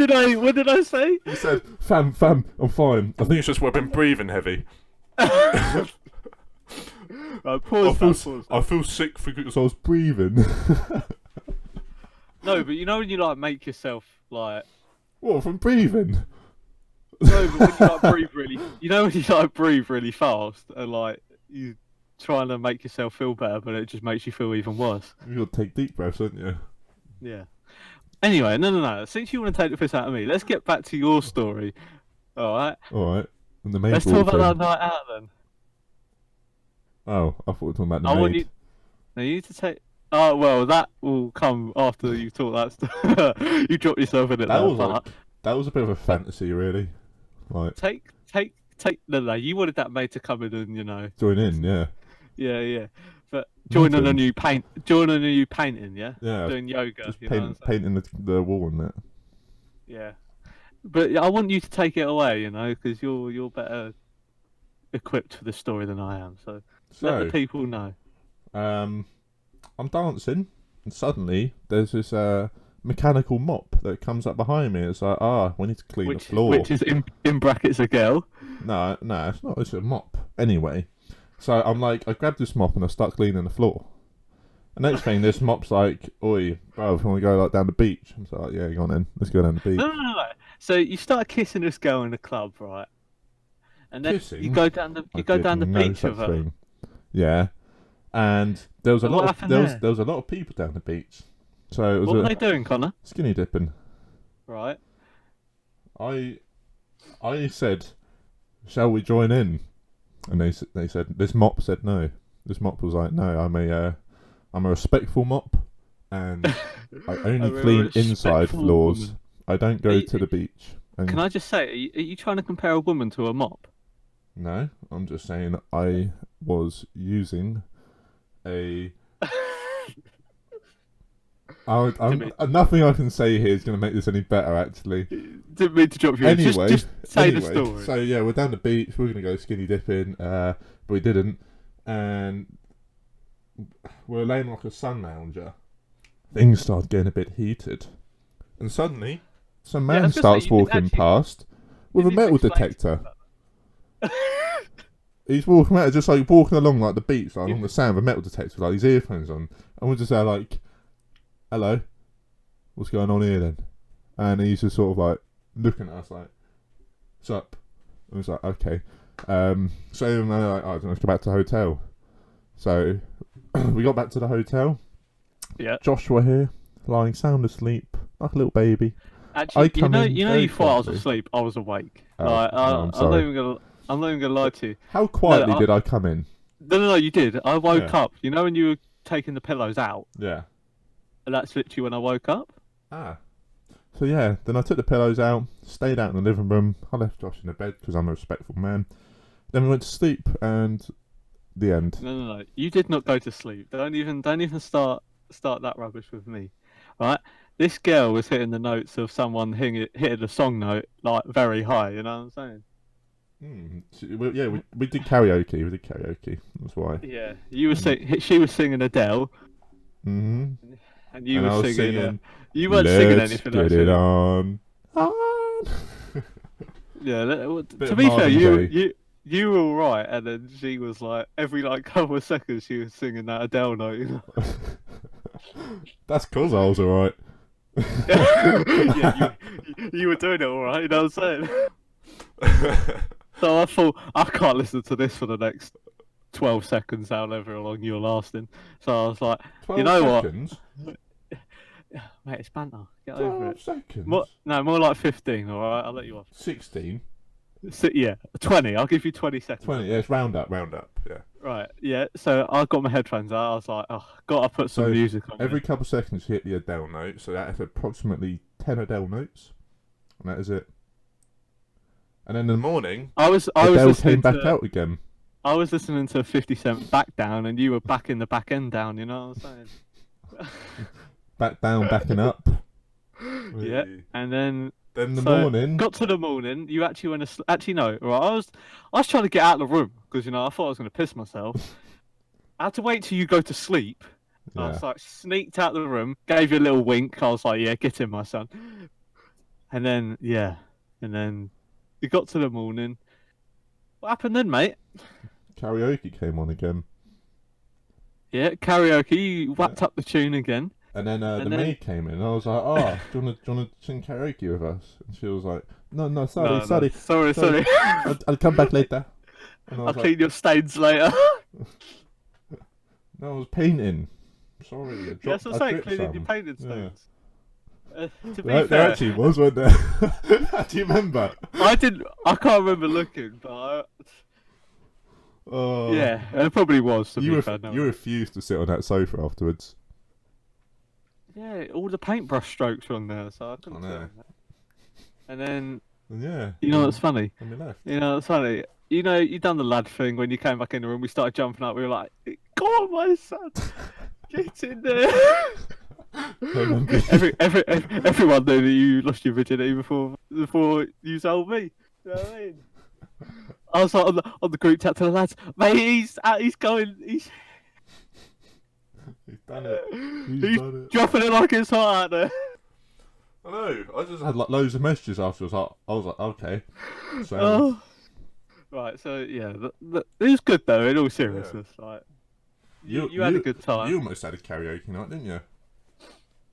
did I say?
You said, fam, I'm fine. I think it's just where I've been breathing heavy.
Right, pause.
I feel sick because I was breathing.
No, but you know when you like make yourself like
What, from breathing?
no, but when you like breathe really, when you like breathe really fast and like you trying to make yourself feel better, but it just makes you feel even worse.
You gotta take deep breaths, don't you?
Yeah. Anyway, no. Since you want to take the piss out of me, let's get back to your story. All right.
Alright. And the maid
Let's talk
walked
about
in.
that night out then.
Oh, I thought we were talking about the
I
maid.
want you. Now you need to take. Oh well, that will come after you talk that stuff. You drop yourself in it.
That
there,
was
but
like, that was a bit of a fantasy, really. Like,
take. No. You wanted that maid to come in and
join in, yeah.
yeah. But joining a
Nothing.
new painting, yeah.
Yeah,
Doing yoga,
just
you know what I'm saying?
painting the wall and that.
Yeah. But yeah, I want you to take it away, you know, because you're better equipped for the story than I am. So let the
So,
people know.
I'm dancing, and suddenly there's this mechanical mop that comes up behind me. It's like, we need to clean the floor.
Which is in brackets a girl.
No, it's not. It's a mop. Anyway, so I'm like, I grab this mop and I start cleaning the floor. And next thing, this mop's like, oi, bro, if you want to go like down the beach? I'm like, yeah, go on then. Let's go down the beach.
No. So you start kissing this girl in the club, right? And then
Kissing?
you go down the
No
beach
such
with her.
thing. Yeah, and there was a
And
lot
what
of
happened
there was a lot of people down the beach. So it was
What were they doing, Connor?
skinny dipping.
Right.
I said, shall we join in? And they said, this mop said no. This mop was like, no, I'm a respectful mop, and I only
I'm a
clean inside
respectful
floors.
woman.
I don't go to the beach. And
Can I just say, are you trying to compare a woman to a mop?
no, I'm just saying I was using a. Nothing I can say here is going to make this any better, actually.
Didn't mean to drop you.
Anyway,
just say the story.
So yeah, we're down the beach. We're going to go skinny dipping, but we didn't. And we're laying like a sun lounger. Things started getting a bit heated, and suddenly, some man starts walking past with a metal detector. He's walking out, just like walking along like the beach, like along the sand with a metal detector, like his earphones on, and we're just there like, "Hello, what's going on here then?" And he's just sort of like looking at us like, "What's up?" And it's like, "Okay." So then they're like, "Oh, let's go back to the hotel." So we got back to the hotel.
Yeah.
Joshua here, lying sound asleep like a little baby.
Actually,
you
thought I was asleep. I was awake.
Oh,
Like,
I'm sorry.
I'm not even gonna lie to you.
How quietly did I come in?
No, you did. I woke
Yeah.
up. You know when you were taking the pillows out,
Yeah.
and that's literally when I woke up.
So yeah, then I took the pillows out, stayed out in the living room. I left Josh in the bed because I'm a respectful man. Then we went to sleep, and the end.
No. You did not go to sleep. Don't even start that rubbish with me. Right? This girl was hitting the notes of someone hitting a song note like very high. You know what I'm saying?
We did karaoke. That's why.
Yeah. She was singing Adele,
Mhm.
and you
And I
were
was
singing. You weren't singing anything.
Let's get it on.
Yeah.
Bit
To
of
be fair,
Marvin Gaye.
you were all right, and then she was like every like couple of seconds she was singing that Adele note. You know?
That's cause I was alright.
Yeah, you were doing it all right. You know what I'm saying? So I thought I can't listen to this for the next 12 seconds, however long you're lasting. So I was like,
12
you know
seconds?
what, mate, it's banter. Get over
12
it.
seconds?
More like 15. All right, I'll let you off.
16?
Yeah, 20. I'll give you 20 seconds.
20, yeah, it's round up, yeah.
Right, yeah. So I got my headphones out. I was like, oh, gotta put some music on.
Every couple of seconds you hit the Adele note, so that is approximately 10 Adele notes, and that is it. And then in the morning, Adele came back out again.
I was listening to 50 Cent Back Down, and you were backing the back end down. You know what I'm saying?
Back down, backing up.
Yeah, and then
the morning.
Got to the morning. You actually went to actually no. Right, I was trying to get out of the room because I thought I was going to piss myself. I had to wait till you go to sleep.
Yeah.
I was like sneaked out the room, gave you a little wink. I was like, yeah, get in, my son. And then you got to the morning. What happened then, mate?
Karaoke came on again.
Yeah, karaoke. You whacked up the tune again.
And then the maid came in. And I was like, "Oh, do you want to sing karaoke with us?" And she was like, "No, sorry. I'll come back later." And
I'll clean your stains later.
No, I was painting. Sorry,
Yes, I'm saying cleaning your painting stains.
Yeah.
To be fair,
there actually was, wasn't there? Do you remember?
I can't remember looking, but yeah, it probably was.
You refused to sit on that sofa afterwards.
Yeah, all the paintbrush strokes were on there, so I couldn't sit on that. And then, you know what's funny?
And we left.
You know what's funny? You know, you done the lad thing when you came back in the room. We started jumping up. We were like, Come on, my son, get in there. Everyone knew that you lost your virginity before you told me. You know what I mean? I was like on the group chat to the lads, mate. He's going. He's
done it.
he's
Done it.
dropping it like it's hot out there.
I know. I just had like loads of messages afterwards. I was like, okay. So
Oh. Right. So yeah, it was good though. In all seriousness, like you had a good time.
You almost had a karaoke night, didn't you?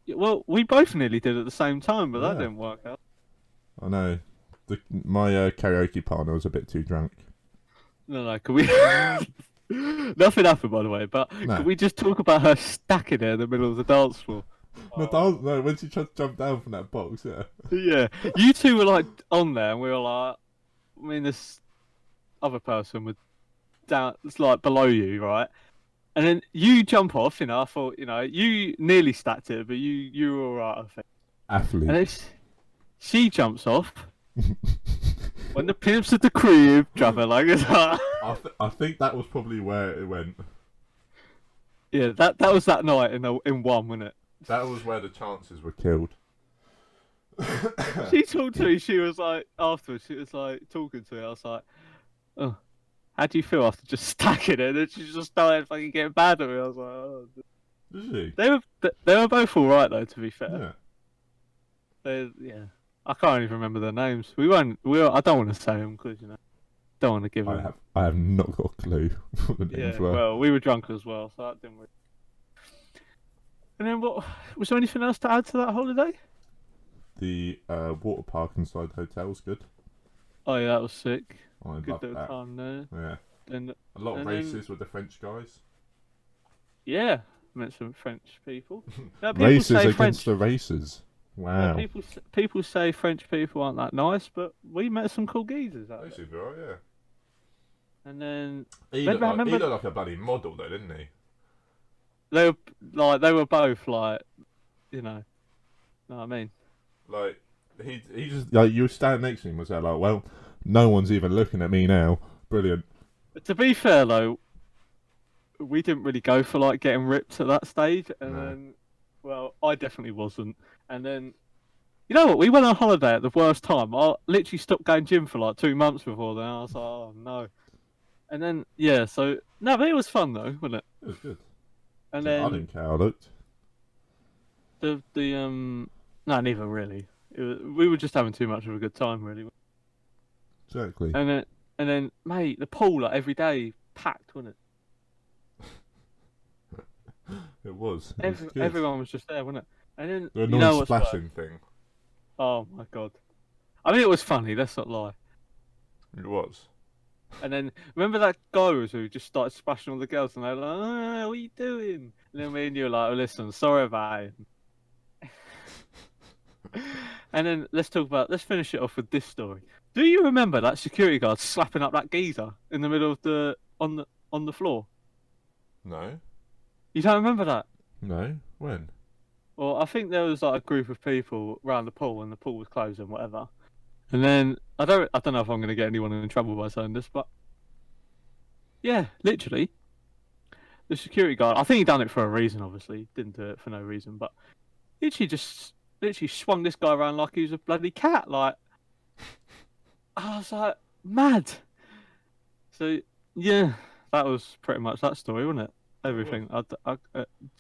Yeah, well, we both nearly did at the same time, but that
Yeah.
didn't work out.
I know. My karaoke partner was a bit too drunk.
No. Can we? Nothing happened, by the way. But
No.
can we just talk about her stacking there in the middle of the dance floor?
No, when she tried to jump down from that box, yeah.
Yeah, you two were like on there, and we were like, I mean, this other person was down, it's like below you, right? And then you jump off. I thought, you nearly stacked it, but you were alright, I think.
Athlete.
And then she jumps off. When the pimps at the crib drop her like this.
I think that was probably where it went.
Yeah, that was that night in one, wasn't it?
That was where the chances were killed.
She talked to me. She was like, afterwards, she was like talking to me. I was like, "Oh, how do you feel after just stacking it?" And she just started fucking getting bad at me. I was like, "Oh."
Did she?
They were both all right though. To be fair,
Yeah.
I can't even remember their names. I don't want to say them because don't want to give them.
I have not got a clue what the names were.
Well, we were drunk as well, so that didn't really. And then what? Was there anything else to add to that holiday?
The water park inside the hotel was good.
Oh yeah, that was sick.
I
Good
loved
little
that.
time there.
Yeah.
And
A lot of
and
races with the French guys.
yeah, met some French people. Now,
Races
say
against the races. Wow.
People say French people aren't that nice, but we met some cool geezers.
They seemed alright, yeah.
And then
He looked like a bloody model though, didn't he?
they were both like, know what I mean?
Like he just like you were standing next to him was there like, well, no one's even looking at me now. Brilliant.
To be fair though, we didn't really go for like getting ripped at that stage, and then, well, I definitely wasn't. And then, you know what? We went on holiday at the worst time. I literally stopped going gym for like 2 months before then. I was like, oh no. And then so no, but it was fun though, wasn't it?
It was good.
And
Yeah,
then
I didn't care how I looked.
no, neither really. We were just having too much of a good time, really.
Exactly.
And then, mate, the pool like every day packed, wasn't it?
It was.
Everyone was just there, wasn't it? And then
The annoying splashing thing.
Oh my god! I mean, it was funny. Let's not lie.
It was.
And then remember that guy who just started splashing all the girls, and they were like, "Oh, what are you doing?" And then me and you were like, oh, "Listen, sorry about him." And then let's finish it off with this story. Do you remember that security guard slapping up that geezer in the middle of on the floor?
No.
You don't remember that?
No. When?
Well, I think there was like a group of people around the pool, and the pool was closed and whatever. And then I don't know if I'm going to get anyone in trouble by saying this, but yeah, literally, the security guard. I think he done it for a reason. Obviously, didn't do it for no reason, but literally swung this guy around like he was a bloody cat. Like, I was like mad. So yeah, that was pretty much that story, wasn't it? Everything.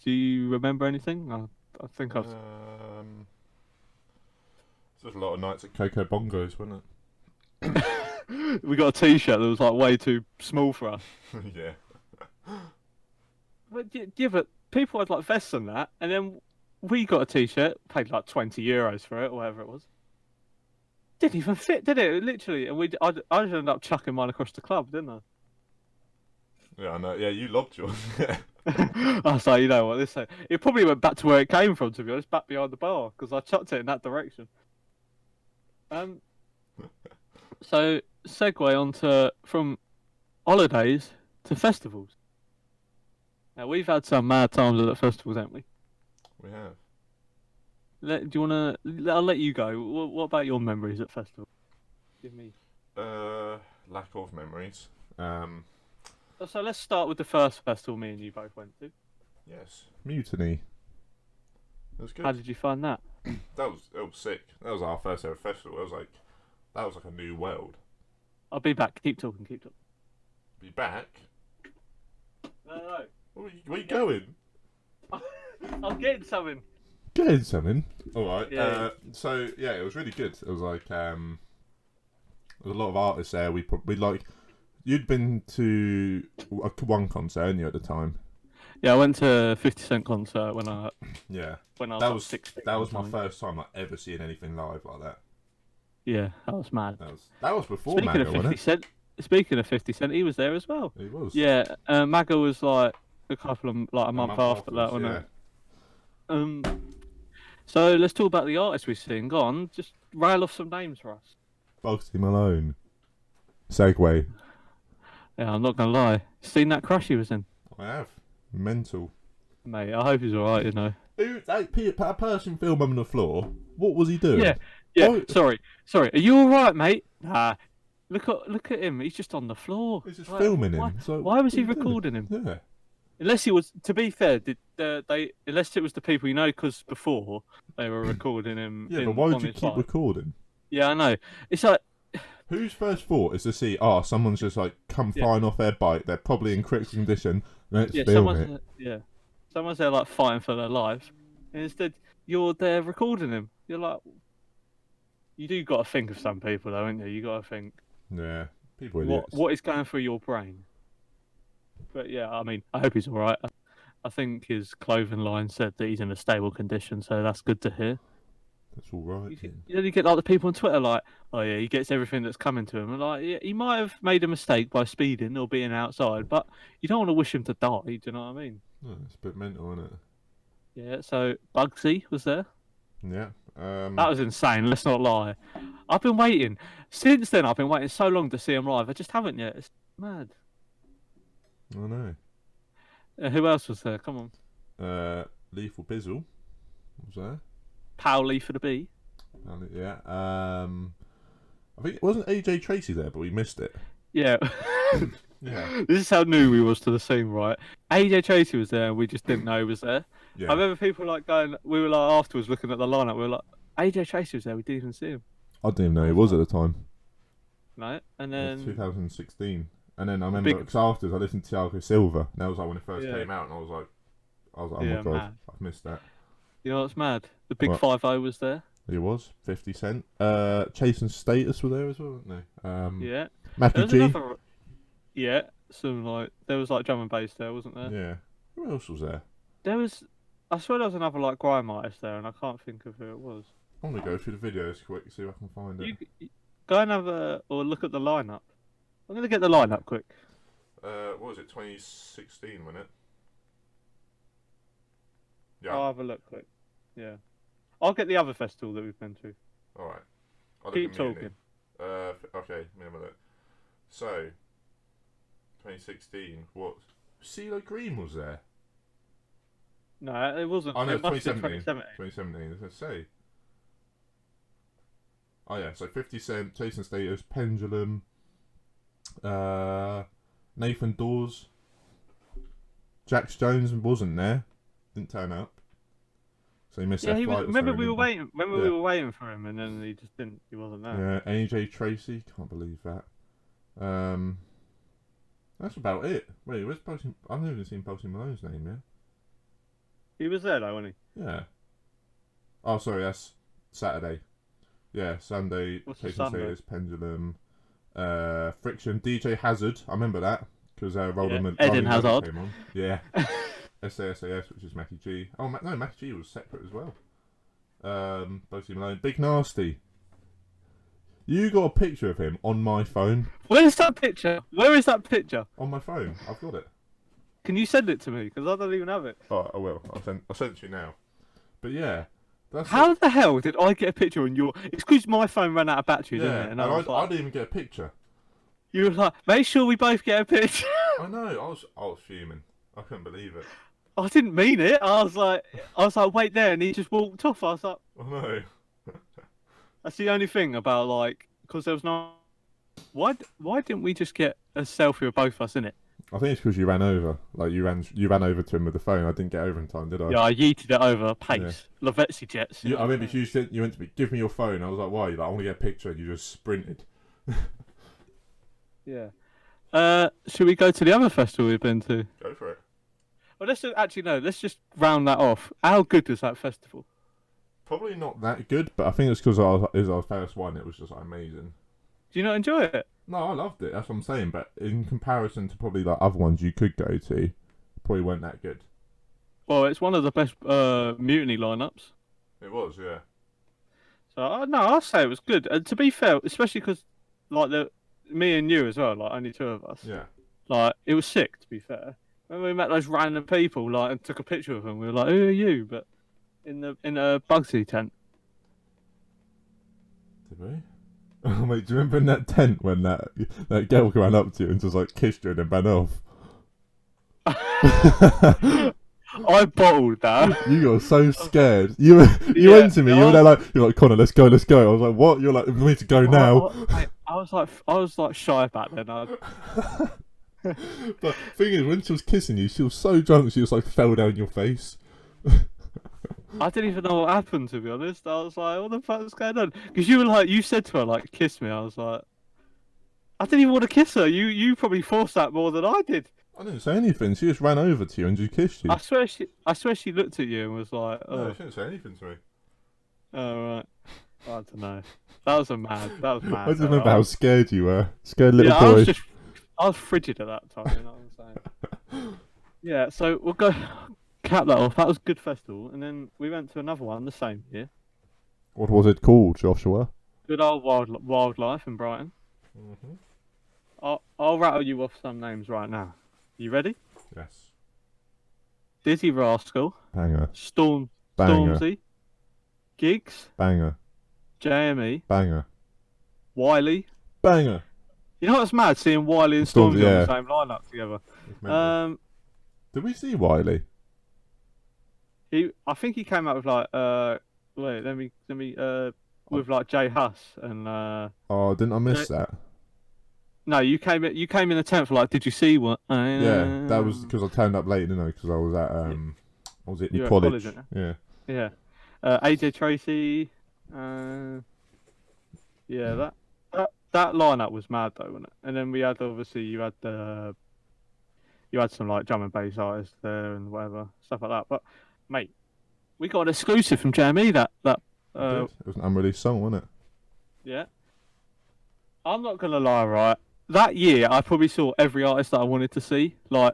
Do you remember anything? I think I've.
There's a lot of nights at Coco Bongos, wasn't it?
We got a T-shirt that was like way too small for us.
Yeah.
But people had like vests and that, and then we got a T-shirt, paid like €20 for it or whatever it was. Didn't even fit, did it? Literally, and I just ended up chucking mine across the club, didn't I?
Yeah, I know. Yeah, you lobbed yours.
I was like, you know what? It probably went back to where it came from, to be honest, back behind the bar, because I chucked it in that direction. So segue onto from holidays to festivals. Now we've had some mad times at the festivals, haven't we?
We have.
Do you wanna? I'll let you go. What about your memories at festivals? Give me.
Lack of memories.
So let's start with the first festival me and you both went to.
Yes. Mutiny. That was good.
How did you find that?
That was sick. That was our first ever festival. That was like a new world.
I'll be back. Keep talking.
Be back.
No.
Where you going?
I'm getting something.
Getting something. All right.
Yeah.
So yeah, it was really good. It was like there was a lot of artists there. We like you'd been to one concert, hadn't you, at the time?
Yeah, I went to a 50 Cent concert when I
Yeah.
was
That
like
was
16
that
or
was my
something.
first time like ever seeing anything live like that.
Yeah, that was mad.
That was before
Speaking
Maga,
of 50
wasn't it?
Cent, speaking of 50 Cent, he was there as well.
He was.
Yeah, Maga was like a month after that, wasn't
yeah.
it? So let's talk about the artists we've seen. Go on, just rail off some names for us.
Bugsy Malone. Segway.
Yeah, I'm not gonna lie. Seen that crush he was in,
I have. Mental.
mate. I hope he's alright. You know.
A person filmed him on the floor. What was he doing?
Yeah.
Oh.
Sorry. Are you alright, mate? Nah. Look at him. He's just on the floor.
He's just
Like,
filming
why,
him. So
why was he
what are you
recording him?
doing? Yeah.
Unless he was, to be fair, unless it was the people because before they were recording him.
Yeah, but why would
on
you
his
keep
live.
recording?
Yeah, I know. It's like
Whose first thought is to see, someone's just like come
Yeah.
flying off their bike, they're probably in critical condition, let's film it.
Someone's there like fighting for their life, and instead you're there recording him. You're like, you do got to think of some people though, ain't you? You got to think
Yeah, people are idiots.
what is going through your brain. But yeah, I mean, I hope he's all right. I think his clothing line said that he's in a stable condition, so that's good to hear.
That's all right.
You get like the people on Twitter like, oh yeah, he gets everything that's coming to him, and like, yeah, he might have made a mistake by speeding or being outside, but you don't want to wish him to die. Do you know what I mean?
Oh, it's a bit mental, isn't it?
Yeah. So Bugsy was there.
Yeah.
That was insane. Let's not lie. I've been waiting since then. I've been waiting so long to see him live. I just haven't yet. It's mad.
I know.
Who else was there? Come on.
Lethal Bizzle was there.
Powley for the B.
Yeah. I think it wasn't AJ Tracy there, but we missed it.
Yeah.
Yeah.
This is how new we was to the scene, right? AJ Tracy was there, and we just didn't know he was there.
Yeah.
I remember people like going. We were like afterwards looking at the lineup. We were like, AJ Tracy was there. We didn't even see him.
I didn't even know he was at the time.
Right, and
It was
then
2016. And then I remember because afterwards I listened to Thiago Silva. And that was like when it first
Yeah.
came out, and I was like, oh
Yeah,
my god,
mad.
I've missed that.
you know what's mad? The Big
What?
5-0 was there.
He was 50 Cent. Chase and Status were there as well, weren't they?
Yeah.
Mackie
There was
G.
another. Yeah. Some like there was like drum and bass there, wasn't there?
Yeah. Who else was there?
There was. I swear there was another like grime artist there, and I can't think of who it was.
I'm gonna go through the videos quick see if I can find it.
You go and have a or look at the lineup. I'm gonna get the lineup quick.
What was it? 2016, wasn't it? Yeah.
I'll have a look quick. Yeah. I'll get the other festival that we've been to.
All right. I'll
Keep
look at Mutiny.
talking.
Okay. Let me have a look. So, 2016. What? CeeLo Green was there.
No, it wasn't.
Oh no,
it must have been
2017. 2017. Let's say. Oh yeah. So 50 Cent, Chase and Status, Pendulum, Nathan Dawes, Jax Jones wasn't there. Didn't turn up. So he missed
Yeah,
that
he was.
flight.
Remember we were
waiting.
waiting. Remember we were waiting for him, and then he just didn't. He wasn't there.
Yeah, AJ Tracy. Can't believe that. That's about it. Wait, where's Posty? I've never even seen Posty Malone's name yet.
He was there though, wasn't
Yeah. Oh, sorry, that's Saturday. Yeah, Sunday.
What's the
Chase and
Sunday?
Status, Pendulum, Friction, DJ Hazard. I remember that because Rolling
Eden Hazard.
came on. Yeah. SAS, which is Mackie G. Oh no, Mackie G was separate as well. Posty Malone, Big Nasty. You got a picture of him on my phone.
Where's that picture? Where is that picture?
On my phone, I've got it.
Can you send it to me? Because I don't even have it.
Oh, I will. I'll send it to you now. But yeah, that's
How the hell did I get a picture on your? It's because my phone ran out of battery, didn't
yeah.
it?
And
I
I
was like,
didn't even get a picture.
you were like, make sure we both get a picture.
I know. I was fuming. I couldn't believe it.
I didn't mean it. I was like, wait there, and he just walked off. I was like,
I know.
that's the only thing about like, because there was no. Why didn't we just get a selfie of both of us in it?
I think it's because you ran over. Like you ran over to him with the phone. I didn't get over in time, did I?
Yeah, I yeeted it over pace. Lavezzi jets.
I remember you said you went to give me your phone. I was like, why? You're like, I want to get a picture, and you just sprinted.
Yeah. Should we go to the other festival we've been to?
Go for it.
Well, let's just round that off. How good was that festival?
Probably not that good, but I think it's because it was our first one. It was just like, amazing.
Do you not enjoy it?
No, I loved it. That's what I'm saying. But in comparison to probably like other ones you could go to, probably weren't that good.
Well, it's one of the best mutiny lineups.
It was, yeah.
So no, I'll say it was good. And to be fair, especially because like me and you as well, like only two of us.
Yeah.
Like it was sick. To be fair, when we met those random people, like and took a picture of them, we were like, "Who are you?" But in a Bugsy tent.
Did we? Oh wait, do you remember in that tent when that girl ran up to you and just like kissed you and then ran off?
I bottled that.
You got so scared. You went to me. You were there you're like, Connor, let's go. I was like, what? You're like, we need to go now.
I was like shy back then.
But thing is, when she was kissing you, she was so drunk. She just like fell down your face.
I didn't even know what happened, to be honest. I was like, what the fuck's going on? Because you were like, you said to her like, kiss me. I was like, I didn't even want to kiss her. You probably forced that more than I did.
I didn't say anything. She just ran over to you and just kissed you.
I swear she looked at you and was like, oh.
No, she didn't say anything to me.
Oh, right. I don't know. That was mad.
I just remember how scared you were. Scared little boy.
I was frigid at that time, you know what I'm saying? Yeah, so we'll go cap that off. That was a good festival. And then we went to another one the same year.
What was it called, Joshua?
Good old wildlife in Brighton.
Mm-hmm.
I'll rattle you off some names right now. You ready?
Yes.
Dizzy Rascal.
Banger.
Banger. Stormzy. Gigs.
Banger.
JME.
Banger.
Wiley.
Banger.
You know what's mad? Seeing Wiley and Stormzy on the same lineup together.
Did we see Wiley?
I think he came out with like wait, let me with like Jay Huss and
Oh, didn't I miss that?
No, you came in the 10th. Like, did you see what?
Yeah, that was because I turned up late, didn't I? Because I was at I was at
you were
college.
At college,
yeah.
Yeah. AJ Tracy. Yeah, that lineup was mad though, wasn't it? And then we had obviously you had some like drum and bass artists there and whatever stuff like that. But mate, we got an exclusive from JME that
It was an unreleased song, wasn't it?
Yeah. I'm not gonna lie, right? That year I probably saw every artist that I wanted to see. Well,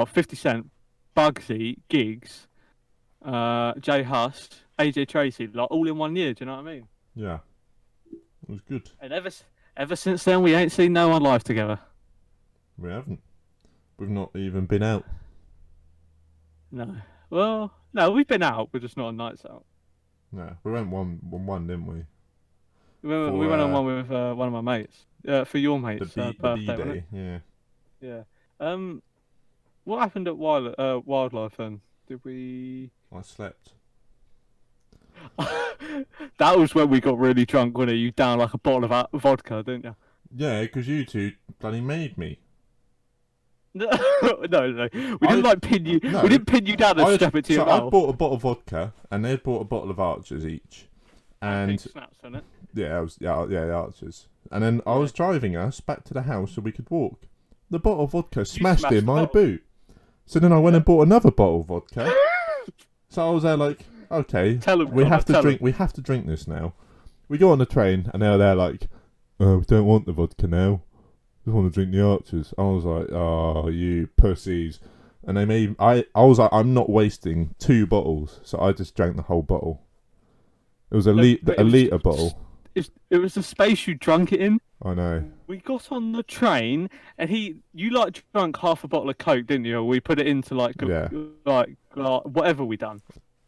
50 Cent, Bugsy, Gigs, Jay Huss, AJ Tracy, like all in 1 year. Do you know what I mean?
Yeah. It was good.
And ever since then, we ain't seen no one live together.
We haven't. We've not even been out.
No. Well, no, we've been out. We're just not on nights out.
No, we went one, didn't we?
We went on one with one of my mates. For your mate's
the
birthday,
B-Day,
wasn't it?
yeah.
Yeah. What happened at Wildlife then? Did we?
I slept.
That was when we got really drunk, wasn't it? You down like a bottle of vodka, didn't you?
Yeah, because you two bloody made me.
No. We didn't like pin you.
No,
we didn't pin you down and strap it to your mouth.
I bought a bottle of vodka, and they bought a bottle of Archers each. And
snaps, wasn't it?
yeah, the Archers. And then I was driving us back to the house so we could walk. The bottle of vodka smashed in my boot. So then I went and bought another bottle of vodka. So I was there like, okay, we have to drink this now. We go on the train, and they're there like, oh, we don't want the vodka now. We want to drink the Archers. I was like, oh, you pussies. And they made I was like, I'm not wasting 2 bottles, so I just drank the whole bottle. It was a litre bottle.
It was the space you drunk it in.
I know.
We got on the train, and you like drunk half a bottle of Coke, didn't you? We put it into like whatever we done.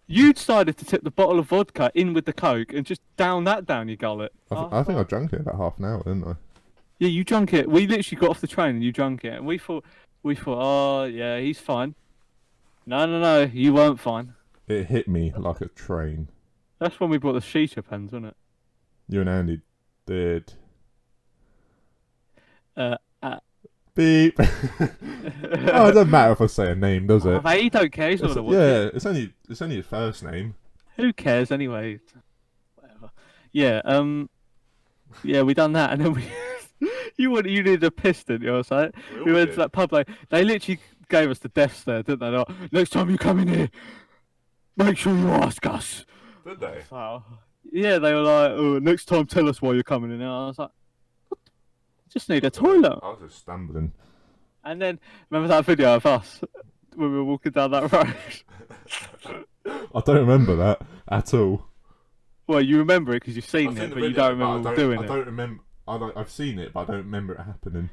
You decided to tip the bottle of vodka in with the Coke and just down your gullet.
I think I drank it in about half an hour, didn't I?
Yeah, you drank it. We literally got off the train and you drank it, and we thought, oh yeah, he's fine. No, you weren't fine.
It hit me like a train.
That's when we brought the shisha pens, wasn't it?
You and Andy did. Beep. Oh, it doesn't matter if I say a name, does
Oh,
it?
mate, he don't care. He's not gonna watch
Yeah,
it.
it's only his first name.
Who cares anyway? Whatever. Yeah. Yeah, we done that, and then we. You needed a piss, didn't you? I was like, we went to that pub. They literally gave us the death stare, didn't they? Like, next time you come in here, make sure you ask us.
Did they?
So, yeah, they were like, oh, next time tell us why you're coming in. And I was like, just need a toilet.
I was just stumbling.
And then remember that video of us when we were walking down that road?
I don't remember that at all.
Well, you remember it because you've seen it, but you don't remember doing
I
it.
don't remember. I've seen it, but I don't remember it happening.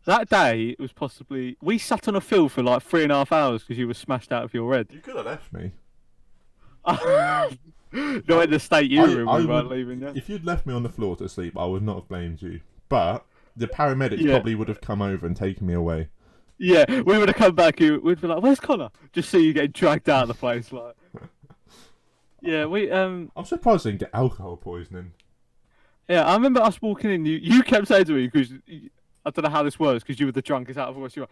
That day, it was possibly... We sat on a field for like 3.5 hours because you were smashed out of your head.
You could have left me.
Not in the state you were in, we weren't leaving you.
If you'd left me on the floor to sleep, I would not have blamed you. But the paramedics probably would have come over and taken me away.
Yeah, we would have come back. We'd be like, "Where's Connor?" Just see you getting dragged out of the place, like. Yeah, we.
I'm surprised I didn't get alcohol poisoning.
Yeah, I remember us walking in. You kept saying to me because I don't know how this works because you were the drunkest out of us. You were,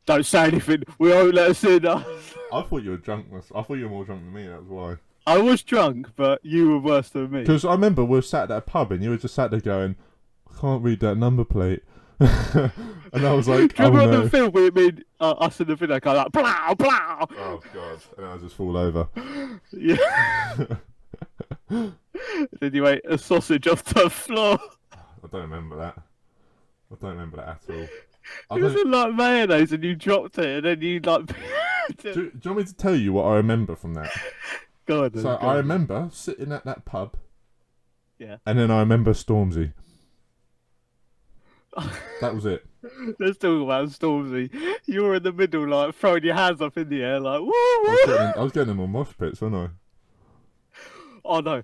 don't say anything. We won't let us in.
I thought you were drunk. I thought you were more drunk than me. That was why.
I was drunk, but you were worse than me.
Because I remember we were sat at a pub and you were just sat there going, "I can't read that number plate." And I was like,
Do you remember
no.
on the film where it made us in the video go like, "Plow, plow"?
Oh god! And I just fall over.
Yeah. Then you ate a sausage off the floor.
I don't remember that. I don't remember that at all.
It was in like mayonnaise and you dropped it and then you like...
do you want me to tell you what I remember from that?
Go on, then,
So
go
I
on.
remember sitting at that pub.
Yeah.
And then I remember Stormzy. That was it.
Let's talk about Stormzy. You were in the middle like throwing your hands up in the air like woo
I
woo.
was getting them on mosh pits, wasn't
Oh no.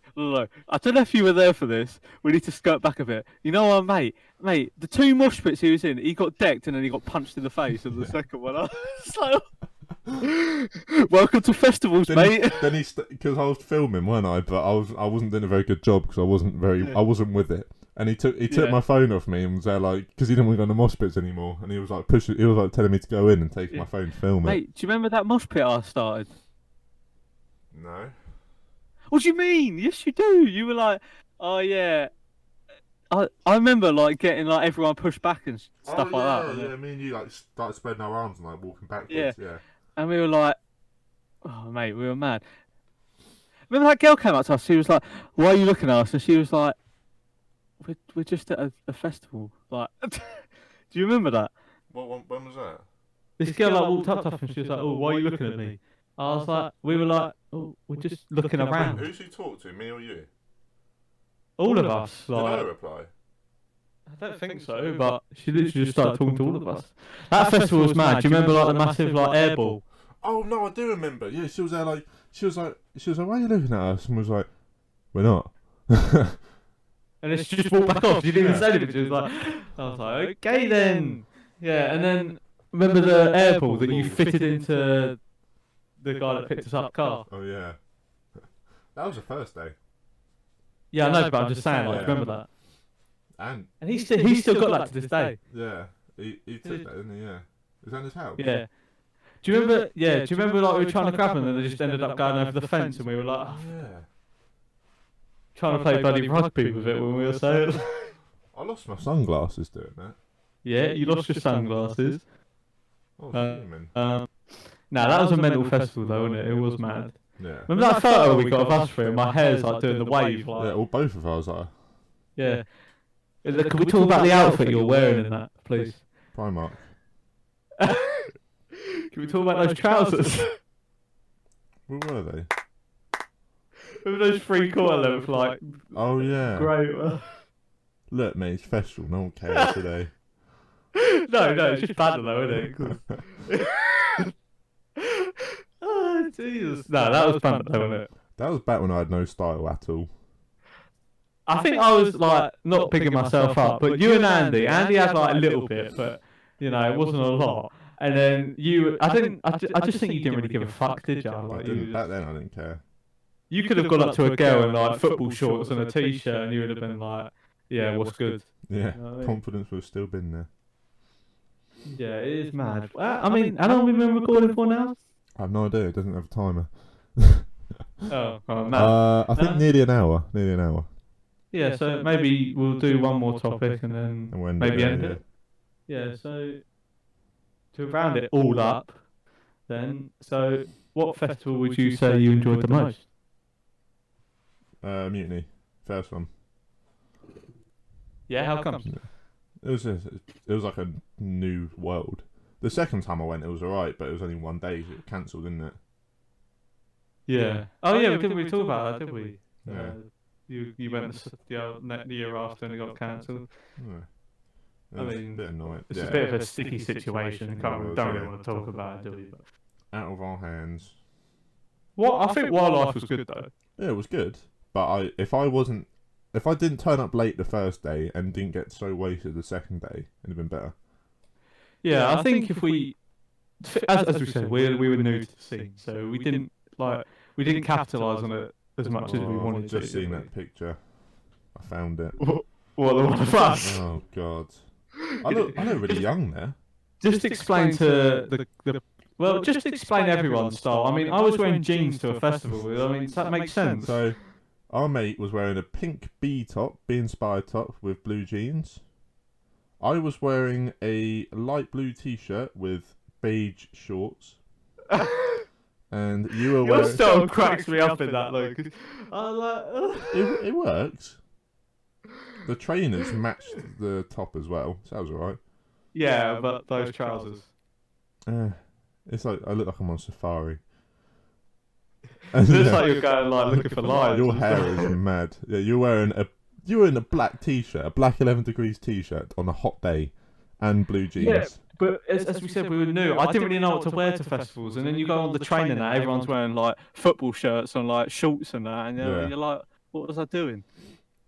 I don't know if you were there for this. We need to skirt back a bit. You know what, mate, the 2 mosh pits he was in, he got decked and then he got punched in the face in the second one. I was like, welcome to festivals, mate.
Then because I was filming, weren't I? But I wasn't doing a very good job because I wasn't with it. And he took my phone off me and was there like, because he didn't want to go on the mosh pits anymore, and he was like telling me to go in and take my phone to film it.
Mate, do you remember that mosh pit I started?
No.
What do you mean? Yes, you do. You were like, oh yeah. I remember like getting like everyone pushed back and stuff like that.
Yeah, me and you like started spreading our arms and like walking backwards. Yeah.
And we were like, oh mate, we were mad. Remember that girl came up to us? She was like, "Why are you looking at us?" And she was like, "We're just at a festival." Like, do you remember that?
When was that?
This girl like walked up to us and she was like, "Oh, why are you looking at me?" I was like, we were like, "Oh, we're just looking around."
Who's she talked to? Me or you?
All of us.
Did I reply?
I don't think so, but she literally just started talking to all of us. That festival was mad. Do you remember like the massive like air ball?
Oh no, I do remember. Yeah, she was there like she was like, "Why are you looking at us?" And was like, "We're not."
And then she just walked back off. She didn't even say anything. She was like, I was like, okay then. Yeah, and then remember the air ball that you fitted into the guy that picked us up car?
Oh yeah, that was the first day.
Yeah, I know, but I'm just saying, like, remember that? And he's still got that to this day.
Yeah, he took that, didn't he? Yeah, was that in his house?
Yeah. Do you remember? Yeah. Do you remember like we were trying to grab him and they just ended up going over the fence and we were like,
Oh, yeah.
trying to play bloody rugby with it when we were so.
I lost my sunglasses doing that.
Yeah, you lost your sunglasses.
Oh, human.
No, that was a mental festival though, wasn't it? It was mad.
Yeah.
Remember that photo we got of us three? My hair's like doing the wave, like.
Yeah, well, both of us are.
Yeah. Can we talk about the outfit you're wearing in that, please?
Primark.
Can we talk about those trousers?
Where were they?
Remember those 3/4 length, like.
Oh yeah.
Great.
Look, mate, it's festival. No one cares today.
No, it's just banter though, isn't it? Oh, Jesus. No, that was banter though, wasn't it?
That was back when I had no style at all.
I think I was like not picking myself up, but you and Andy had like a little bit, but you know it wasn't a lot. And then you, I just think you didn't really give a fuck, did you? Like,
Back then, I didn't care.
You could have gone up to a girl in like football shorts and a t-shirt, and you would have been like, "Yeah, what's good?"
Yeah,
You know what I mean?
confidence would have still been there.
Yeah, it is mad. Well, I mean, how long have we been recording for now?
I have no idea. It doesn't have a timer.
Mad.
I think nearly an hour. Nearly an hour.
Yeah, so maybe we'll do one more topic and then
And we'll end
maybe
it there,
end it. Yeah, so to round it all up, then, so what festival would you say you enjoyed the most?
Mutiny. First one.
Yeah, how come?
It was like a new world. The second time I went, it was alright, but it was only one day. It cancelled, didn't it?
Yeah. Oh yeah, we didn't really talk about that, did we?
Yeah.
You went the year after and it got cancelled.
Yeah.
I mean,
a bit annoying.
It's a bit of a sticky situation. Don't really want to talk about it, do we? But
out of our hands.
I think wildlife was good though.
Yeah, it was good. But if I didn't turn up late the first day and didn't get so wasted the second day, it'd have been better.
Yeah, I think if we, as we said, we were new to the scene, so we didn't capitalise on it as much as we wanted
I've
to.
just seen that picture. I found it.
What, the one of us?
Oh God. I look really young there.
Just explain to just explain everyone's style. I mean, I was wearing jeans to a festival. I mean, does that make sense?
So, our mate was wearing a pink B inspired top with blue jeans. I was wearing a light blue t-shirt with beige shorts. And you were wearing...
Your style cracks me up in that, look.
It works. The trainers matched the top as well, so that was alright.
Yeah, but those trousers.
It's like I look like I'm on safari.
It looks like you're going like looking for lions.
Your hair is mad. Yeah, you're wearing a black t-shirt, a black 11 degrees t-shirt on a hot day, and blue jeans.
Yeah, but as we said, we were new. I didn't really know what to wear to festivals, and then you go on the train and that everyone's wearing like football shirts and like shorts and that, and you're like, what was I doing?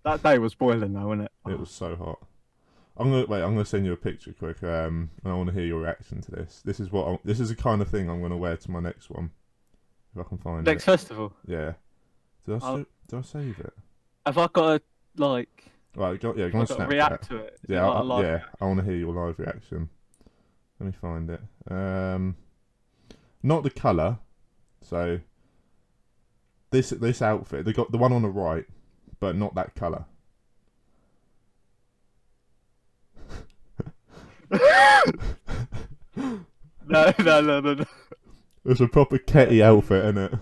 That day was boiling though, wasn't it?
It was so hot. I'm gonna send you a picture quick, and I want to hear your reaction to this. This is the kind of thing I'm gonna wear to my next one, if I can find it.
Next festival.
Yeah. Did I save it?
Have I got to like?
Right, go on Snapchat.
React to it.
Yeah, I want to hear your live reaction. Let me find it. Not the colour. So this outfit, they got the one on the right, but not that colour.
No.
It's a proper Ketty outfit, isn't it?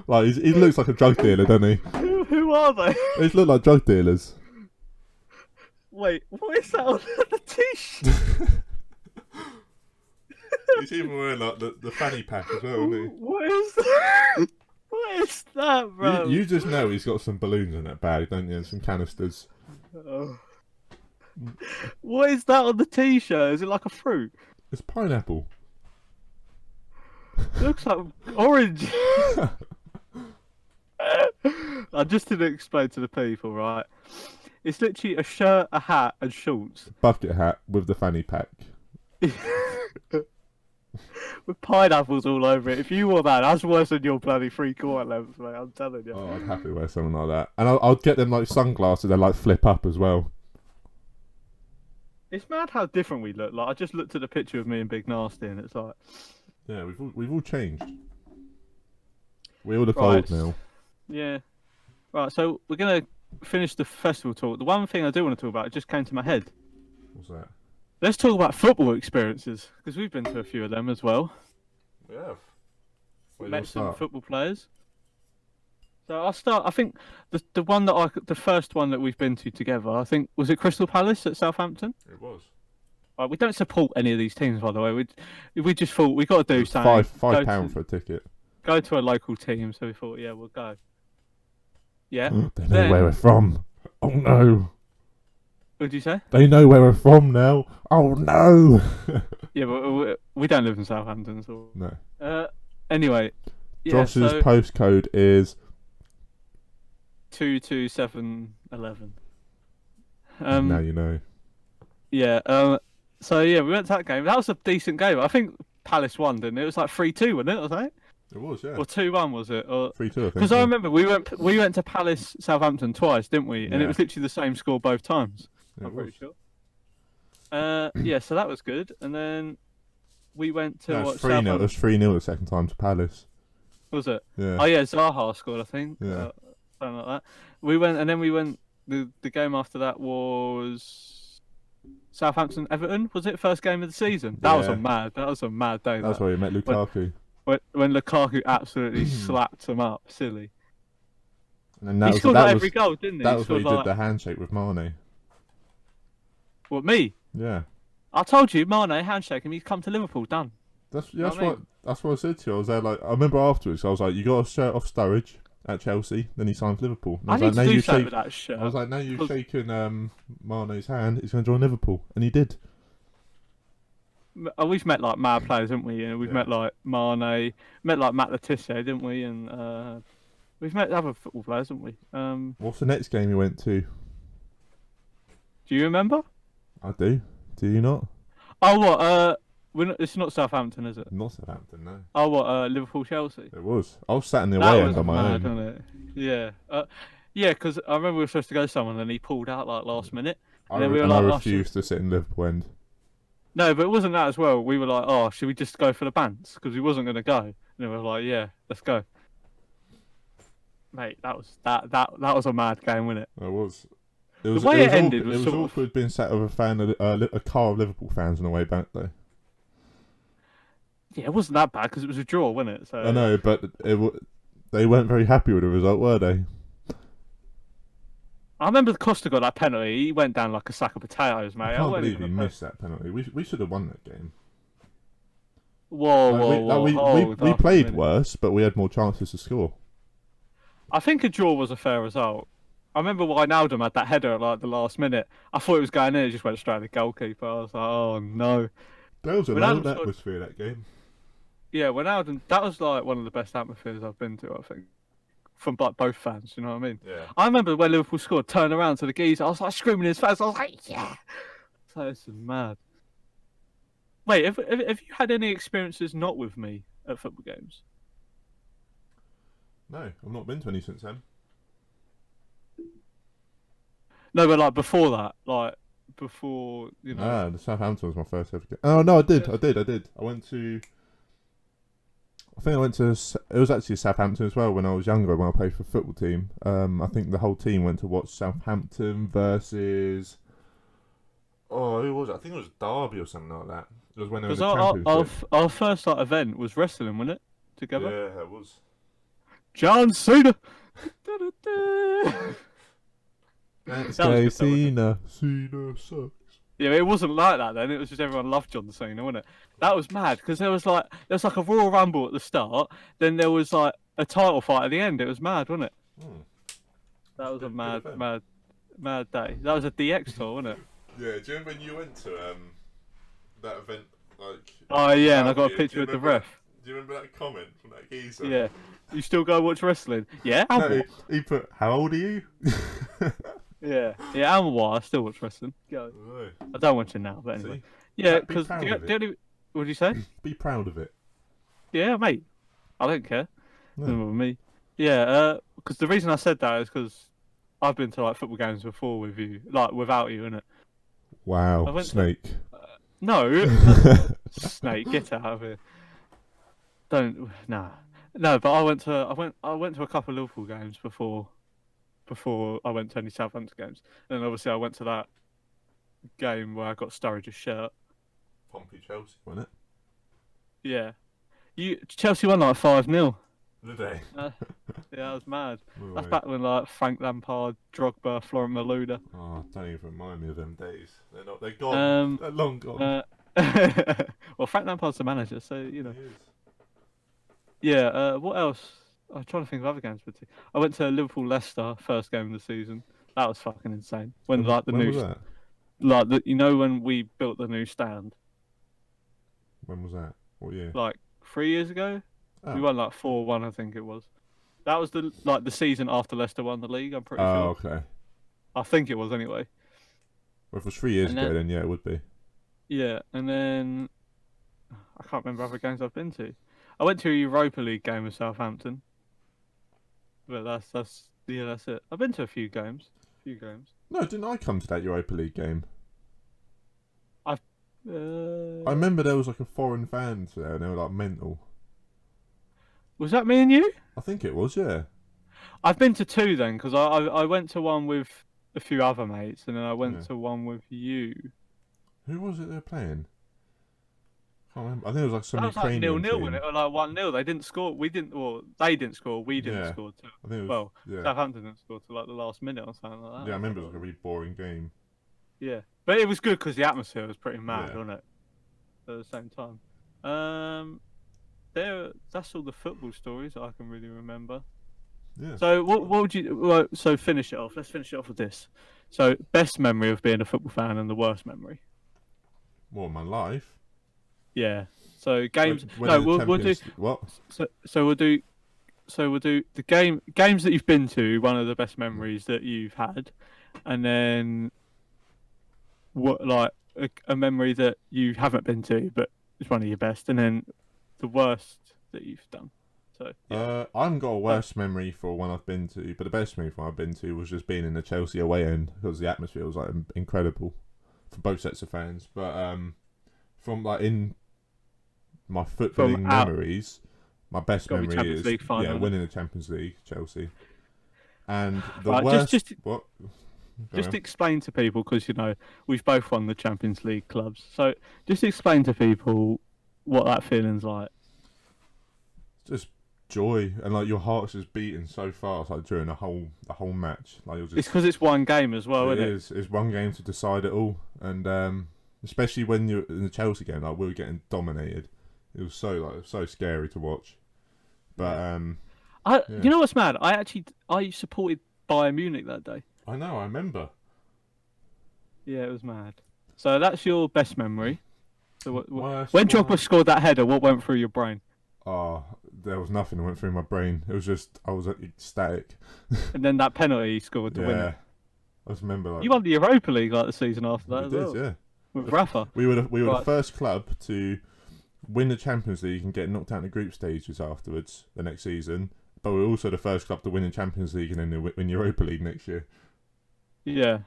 Like he looks like a drug dealer, doesn't he?
Who are they?
They look like drug dealers.
Wait, what is that on the t-shirt?
He's even wearing like the fanny pack as well, isn't he?
What is that? What is that, bro?
You just know he's got some balloons in that bag, don't you? And some canisters.
Oh. What is that on the t-shirt? Is it like a fruit?
It's pineapple.
It looks like orange. I just didn't explain to the people, right? It's literally a shirt, a hat, and shorts.
Bucket hat with the fanny pack.
With pineapples all over it. If you wore that, that's worse than your bloody 3/4 lengths, mate. I'm telling you.
Oh, I'd happily wear something like that. And I'd get them like sunglasses that like flip up as well.
It's mad how different we look. Like I just looked at the picture of me and Big Nasty, and it's like,
yeah, we've all changed. We all look old now.
Yeah. Right, so we're gonna finish the festival talk. The one thing I do want to talk about, it just came to my head.
What's that?
Let's talk about football experiences, because we've been to a few of them as well.
We have.
Met some football players. So I'll start. I think the one that the first one that we've been to together, I think, was it Crystal Palace at Southampton?
It was.
Right, we don't support any of these teams, by the way. We just thought we got to do something.
£5 for a ticket.
Go to a local team, so we thought, yeah, we'll go. Yeah.
They know where we're from. Oh no.
What did you say?
They know where we're from now. Oh no.
Yeah, but we don't live in Southampton, so.
No.
Anyway.
Josh's postcode is
22711.
Now you know.
Yeah. So yeah, we went to that game. That was a decent game. I think Palace won, didn't it? It was like 3-2, wasn't it? Was it?
It was, yeah.
Or 2-1, was it? Or
3-2, I think.
Because I remember we went to Palace Southampton twice, didn't we? And it was literally the same score both times. I'm pretty sure. Yeah, so that was good. And then we went to
No, it's
watch
3-0. It
Southampton.
was 3-0 the second time to Palace.
Was it?
Yeah.
Oh yeah, Zaha scored, I think.
Yeah.
Something like that. We went, and then we went. The game after that was Southampton Everton. Was it first game of the season? That was
Yeah.
a mad day.
That's where we met Lukaku.
When Lukaku absolutely slapped him up, silly.
And then
He scored like every goal, didn't he?
That
He
was where he
scored
did the handshake with Mane.
What, me?
Yeah.
I told you, Mane handshake him. He's come to Liverpool. Done.
That's
know what I mean?
that's what I said to you. I was there like I remember afterwards. I was like, you got a shirt off Sturridge at Chelsea. Then he signed for Liverpool. And
I
was
need
like,
to
now
do
you've
something
shaken.
with that shirt.
I was like, now you've
'Cause-
shaken Mane's hand. He's going to join Liverpool, and he did.
We've met like mad players, haven't we? And we've
Yeah.
met like Mane, met like Matt Letizia, didn't we? And we've met other football players, haven't we?
What's the next game you went to?
Do you remember?
I do. Do you not?
Oh, what? It's not Southampton, is it?
Not Southampton, no.
Oh, what? Liverpool Chelsea.
It was. I was sat in the
That
away
was
end on my
mad,
own.
wasn't it? Yeah. Yeah, because I remember we were supposed to go somewhere, and then he pulled out like last minute. And then we were
I
like, oh,
refused to sit in Liverpool end.
No, but it wasn't that as well. We were like, oh, should we just go for the bants? Because we wasn't going to go. And then we were like, yeah, let's go. Mate, that was a mad game, wasn't it?
It was. It was,
way
it
it
was
ended
awkward.
was
It was
sort of-
awkward being sat with a car of Liverpool fans on the way back though.
Yeah, it wasn't that bad because it was a draw, wasn't it? So
I know, but they weren't very happy with the result, were they?
I remember Costa got that penalty. He went down like a sack of potatoes, mate.
I can't
wasn't
believe he
even
missed that penalty. We should have won that game.
Whoa,
Like,
whoa,
we,
whoa!
we
hold
we
up a
played
minute.
worse, but we had more chances to score.
I think a draw was a fair result. I remember Wijnaldum had that header at like the last minute. I thought it was going in. It just went straight at the goalkeeper. I was like, oh no.
There was a
Ronaldo
loud
scored-
atmosphere that game.
Yeah, Wijnaldum. That was like one of the best atmospheres I've been to. I think from like both fans. You know what I mean?
Yeah.
I remember when Liverpool scored, turned around to the geezer. I was like screaming in his face. I was like, yeah. So it's mad. Wait, have you had any experiences not with me at football games?
No, I've not been to any since then.
No, but like before that, like before you know.
Ah, the Southampton was my first ever game. Oh no, I did. I went to. I think I went to. It was actually Southampton as well when I was younger. When I played for a football team, I think the whole team went to watch Southampton versus. Oh, who was it? I think it was Derby or something like that. It was when they were in
Because
the Championship.
our first like, event was wrestling, wasn't it? Together.
Yeah, it was.
John Cena.
Let's
That
go,
was good,
Cena. Cena sucks.
Yeah, it wasn't like that then. It was just everyone loved John Cena, wasn't it? That was mad because there was like a Royal Rumble at the start, then there was like a title fight at the end. It was mad, wasn't it?
Hmm.
That was a
Good
mad,
event.
mad day. That was a DX tour, wasn't it?
Yeah, do you remember when you went to that event? Like.
Oh yeah, and I got a
Do you
picture with the
remember
ref.
Do you remember that comment from that geezer?
Yeah. You still go watch wrestling? Yeah. And
No,
what?
he put, "How old are you?"
Yeah. Yeah. And what? I still watch wrestling. Go.
No.
I don't watch it now, but anyway.
See?
Yeah,
Be
because
proud
the
of it.
only. What did you say?
Be proud of it.
Yeah, mate. I don't care.
No.
Doesn't bother me. Yeah, because the reason I said that is because I've been to like football games before with you, like without you, innit? I
Wow,
went to-
Snake.
No, Snake, get out of here. Don't, nah, no. But I went to a couple of Liverpool games before I went to any Southampton games, and obviously I went to that game where I got Sturridge's shirt.
Pompey Chelsea, wasn't
Yeah, Chelsea won like 5-0.
it? The day.
Yeah, that was mad. That's back when like Frank Lampard, Drogba, Florent Malouda.
Oh, don't even remind me of them days. They're gone. They're long gone.
Well, Frank Lampard's the manager, so you know.
He is.
Yeah. What else? I'm trying to think of other games. I went to Liverpool Leicester first game of the season. That was fucking insane. When like the
when
new,
was that?
like the, you know when we built the new stand,
When was that? What year?
like 3 years ago.
Oh.
We won like 4-1, I think it was. That was the season after Leicester won the league. I'm pretty
Oh,
sure.
okay.
I think it was anyway.
Well, if it was 3 years
And
ago,
then-
then yeah, it would be.
Yeah, and then I can't remember other games I've been to. I went to a Europa League game with Southampton, but that's it. I've been to a few games.
No, didn't I come to that Europa League game? I remember there was like a foreign fans there, and they were like mental.
Was that me and you?
I think it was, yeah.
I've been to two then, because I went to one with a few other mates, and then I went
Yeah.
to one with you.
Who was it they were playing? I can't remember. I think it was like some
That was like
Ukrainian
0-0,
team.
wasn't it? Or like 1-0. They didn't score. We didn't. Well, they didn't score. We didn't
Yeah.
score. Too.
I think it was.
Well,
yeah.
Southampton didn't score till like the last minute or something like that.
Yeah, I remember it was like a really boring game.
Yeah, but it was good because the atmosphere was pretty mad,
Yeah.
wasn't it? At the same time. That's all the football stories I can really remember.
Yeah.
So what would you? Well, so finish it off. Let's finish it off with this. So best memory of being a football fan and the worst memory.
What, my life?
Yeah. So games.
When
No,
the
we'll do.
Champions- What?
So we'll do. So we'll do the games that you've been to. One of the best memories that you've had, and then what like a memory that you haven't been to, but it's one of your best, and then the worst that you've done. So yeah.
I haven't got a worse memory for one I've been to, but the best memory for one I've been to was just being in the Chelsea away end because the atmosphere was like incredible for both sets of fans. But from like in my footballing memories, my best
Gotta be
memory
Champions
is
League final,
winning the Champions League, Chelsea. And the
Right,
worst.
just
what? Go
Just
on.
explain to people, because we've both won the Champions League clubs. So just explain to people what that feeling's like.
Just joy and like your heart's just beating so fast like during the whole match. Like you're just.
It's because it's one game as well,
It
isn't it?
is. It's one game to decide it all, and especially when you're in the Chelsea game, like we were getting dominated. It was so scary to watch. But yeah.
You know what's mad? I supported Bayern Munich that day.
I know. I remember.
Yeah, it was mad. So that's your best memory. So
Worst
when
one?
Drogba scored that header, what went through your brain?
Oh, there was nothing that went through my brain. It was just I was ecstatic.
And then that penalty he scored to win
Yeah,
it.
I just remember like
You won the Europa League like the season after that
we
as
did.
well.
Yeah,
With Rafa.
we were the
Right.
first club to win the Champions League and get knocked out in the group stages afterwards the next season. But we were also the first club to win the Champions League and then win Europa League next year.
Yeah.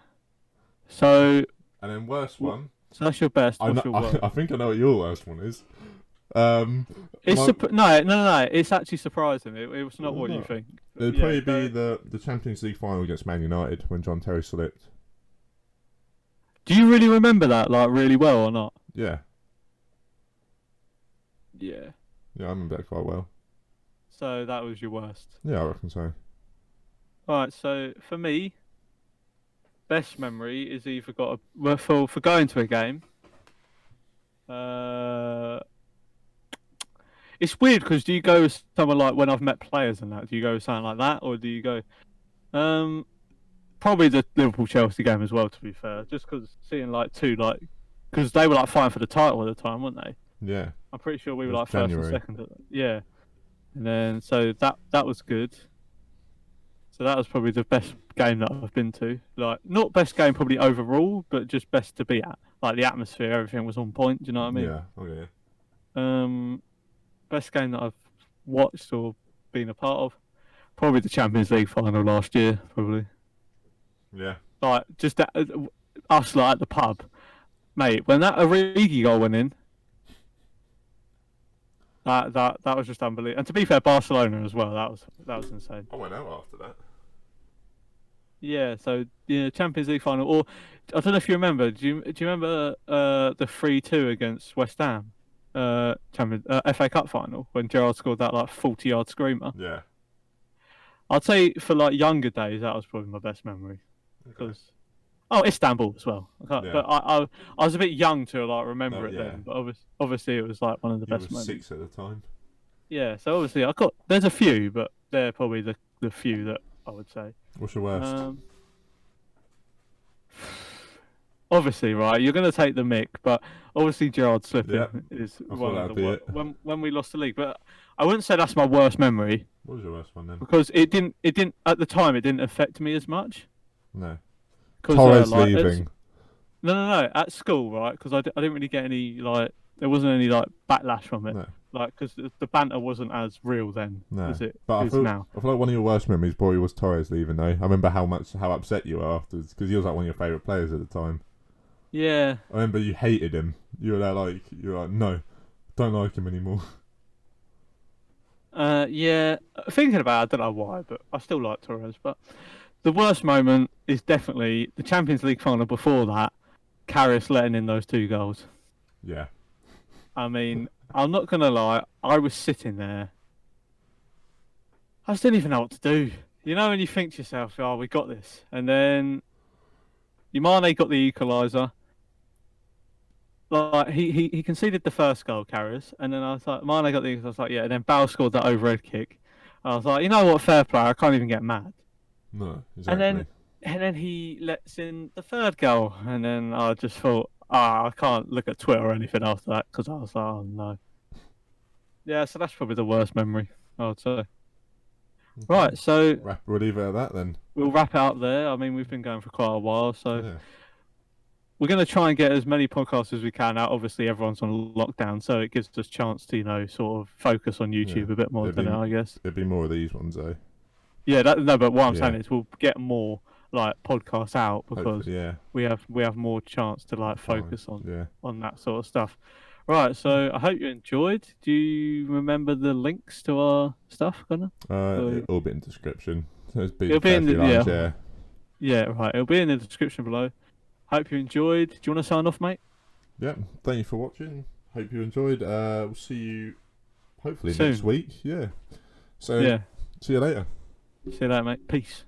So
And then worst one.
So that's your best.
I
What's your worst?
think I know what your worst one is.
It's
my-
no. It's actually surprising. It was not
Oh,
what you
no.
think.
It'd
Yeah,
probably
go-
be the Champions League final against Man United when John Terry slipped.
Do you really remember that, like, really well or not?
Yeah,
Yeah.
I remember that quite well.
So that was your worst.
Yeah, I reckon so.
Alright, so for me, best memory is either for going to a game. It's weird because do you go with someone like when I've met players and that? Do you go with something like that, or do you go? Probably the Liverpool Chelsea game as well. To be fair, just because seeing because they were like fighting for the title at the time, weren't they?
Yeah,
I'm pretty sure we were
It was
like first
January.
and second. Yeah, and then so that was good. So that was probably the best game that I've been to. Like, not best game probably overall, but just best to be at. Like the atmosphere, everything was on point. Do you know what I mean?
yeah, okay.
Best game that I've watched or been a part of, probably the Champions League final last year. Probably
Yeah,
like just us like at the pub, mate. When that Origi goal went in, that was just unbelievable. And to be fair, Barcelona as well. That was insane.
I went out after that.
Yeah, so Champions League final, or I don't know if you remember. Do you remember the 3-2 against West Ham, FA Cup final when Gerrard scored that like 40-yard screamer?
Yeah,
I'd say for like younger days that was probably my best memory because Istanbul as well.
Yeah.
But I was a bit young to like remember it
yeah.
then, but obviously it was like one of the
he
best
was
moments.
6 at the time.
Yeah, so obviously there's a few, but they're probably the few that I would say.
What's your worst?
Obviously, right, you're going to take the mick, but obviously Gerrard slipping
Yeah,
is
I
one
thought
of
that'd
the
be it.
when we lost the league. But I wouldn't say that's my worst memory
What was your worst one then?
because it didn't at the time it didn't affect me as much.
No.
'Cause,
Torres
like,
leaving.
No, at school, right? Because I didn't really get any there wasn't any like backlash from it,
No,
like because the banter wasn't as real then
no.
as it
But
is now.
I feel like one of your worst memories probably was Torres leaving though. I remember how upset you were afterwards because he was like one of your favourite players at the time.
Yeah.
I remember you hated him. You were there like, no, don't like him anymore.
Yeah. Thinking about it, I don't know why, but I still like Torres. But the worst moment is definitely the Champions League final before that. Karius letting in those 2 goals.
Yeah.
I mean, I'm not gonna lie. I was sitting there. I just didn't even know what to do. You know, when you think to yourself, "Oh, we got this," and then Mane got the equaliser. Like he conceded the first goal, Karius, and then I was like, Mane got the equaliser. I was like, yeah. And then Bale scored that overhead kick. I was like, you know what, fair play. I can't even get mad.
No,
And
exactly.
then he lets in the 3rd goal, and then I just thought, I can't look at Twitter or anything after that because I was like, oh no. Yeah, so that's probably the worst memory, I would say. Right, so
We'll leave it at that then.
we'll wrap it up there. I mean, we've been going for quite a while, so
Yeah.
we're going to try and get as many podcasts as we can out. Obviously, everyone's on lockdown, so it gives us a chance to, sort of focus on YouTube
Yeah.
a bit more,
It'd
doesn't
be-
it, I guess?
There'd be more of these ones though.
Yeah, no, but what I'm
Yeah.
saying is we'll get more like podcasts out because
Hopefully, yeah.
we have more chance to like
Fine.
focus on
Yeah.
that sort of stuff. Right, so I hope you enjoyed. Do you remember the links to our stuff, Connor?
It'll be in the description. There's been
It'll be in the-
lines,
yeah.
yeah.
Yeah, right. It'll be in the description below. Hope you enjoyed. Do you want to sign off, mate?
Yeah. Thank you for watching. Hope you enjoyed. We'll see you hopefully
Soon.
next week. Yeah. So
Yeah.
see you later.
See you later, mate. Peace.